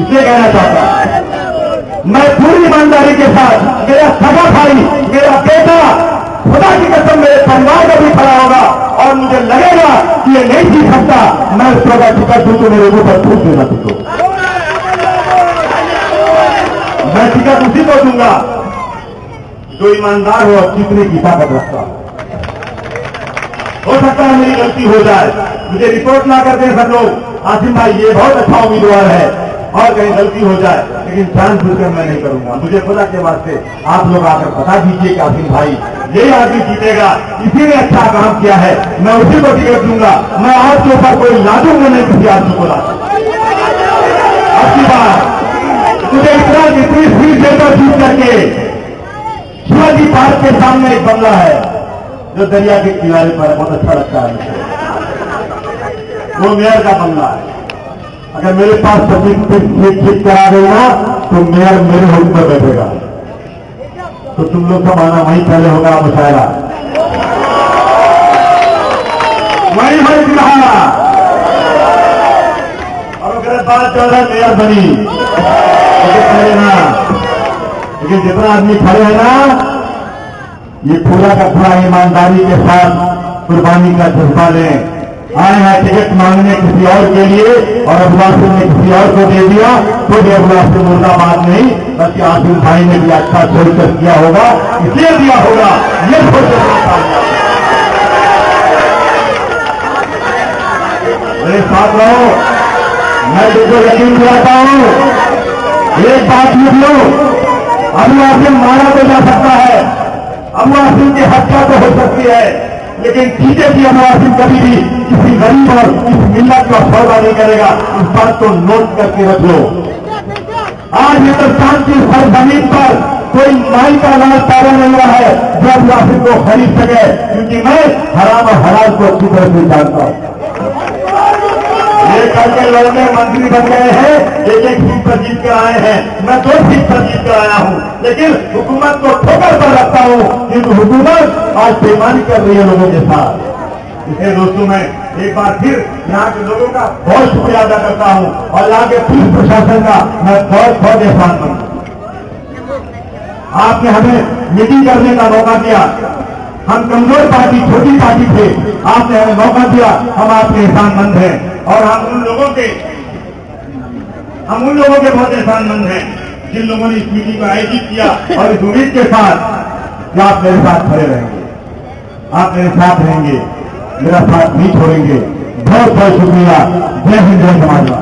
इसलिए कहना चाहता हूं, मैं पूरी ईमानदारी के साथ, मेरा सगा भाई, मेरा बेटा, खुदा की कसम मेरे परिवार का भी खड़ा होगा और मुझे लगेगा कि ये नहीं जीत सकता, मैं उसको अगर टिकट दूं तो मेरे ऊपर थूक देना तुझको। मैं टिकट उसी को दूंगा जो ईमानदार हो और जीतने की ताकत रखता हो सकता है मेरी गलती हो जाए, मुझे रिपोर्ट ला कर दें सब लोग, आसिम भाई ये बहुत अच्छा उम्मीदवार है, और कहीं गलती हो जाए, लेकिन जानबूझकर मैं नहीं करूंगा। मुझे खुदा के वास्ते आप लोग आकर बता दीजिए कि आसिम भाई यही आदमी जीतेगा, इसी ने अच्छा काम किया है, मैं उसी को टिकट दूंगा। मैं आपके ऊपर कोई लादूंगा नहीं, किसी आदमी को ला। अच्छी बात, मुझे इतनी सीट देकर जीत करके शिवाजी पार्क के सामने एक बंगला है जो दरिया के किनारे पर बहुत अच्छा लगता है, वो मेयर का बंगला है। अगर मेरे पास सीट ठीक करा गई ना तो मेयर मेरे हुक्म पर बैठेगा, तो तुम लोग सब आना, वहीं पहले होगा मुशायरा, वहीं वहीं दिखाना। और अगर बात जो है मेयर बनी तो खड़े ना, लेकिन जितना आदमी खड़े है ना, ये पूरा का पूरा ईमानदारी के साथ कुर्बानी का जज्बा लें। आए हैं टिकट मांगने किसी और के लिए और अबुआ सिंह ने किसी और को दे दिया तो भी अबुआ सिंह मुर्दाबाद नहीं, बल्कि आसिम भाई ने भी अच्छा सोचकर किया होगा, इसलिए दिया होगा, ये सोचकर। मेरे साथ रहो, मैं तुमको यकीन दिलाता हूं, एक बात लिख लो, अबुआ सिंह मारा तो जा सकता है, अबुआ सिंह की हत्या तो हो सकती है, लेकिन जीते भी अबुआ सिंह कभी भी किसी गरीब और इस मिल्लत का सौदा नहीं करेगा। इस बात को नोट करके रख लो। आज हिंदुस्तान की हर जमीन पर कोई माई का लाल पैदा नहीं हुआ है जो अबुआ सिंह को खरीद सके, क्योंकि मैं हराम और हलाल को अच्छी तरह से जानता हूं। ये करके लड़के मंत्री बन गए हैं, एक सीट पर जीत कर आए हैं, मैं 2 सीट पर जीत कर आया हूं, लेकिन हुकूमत को ठोकर पर रखता हूं क्योंकि हुकूमत आज बेईमानी कर रही है लोगों के साथ। इसलिए दोस्तों मैं एक बार फिर यहाँ के लोगों का बहुत शुक्रिया अदा करता हूं और यहाँ के पुलिस प्रशासन का मैं बहुत बहुत एहसानमंद हूं। आपने हमें मीटिंग करने का मौका दिया, हम कमजोर पार्टी, छोटी पार्टी थे, आपने हमें मौका दिया, हम आपके एहसानमंद हैं। और हम उन लोगों के बहुत एहसानमंद हैं जिन लोगों ने इस मीटिंग को आयोजित किया, और इस उम्मीद के साथ कि आप मेरे साथ खड़े रहेंगे, आप मेरे साथ रहेंगे, मेरा साथ नहीं छोड़ेंगे। बहुत बहुत शुक्रिया। जय हिंद, जय समाजवाद।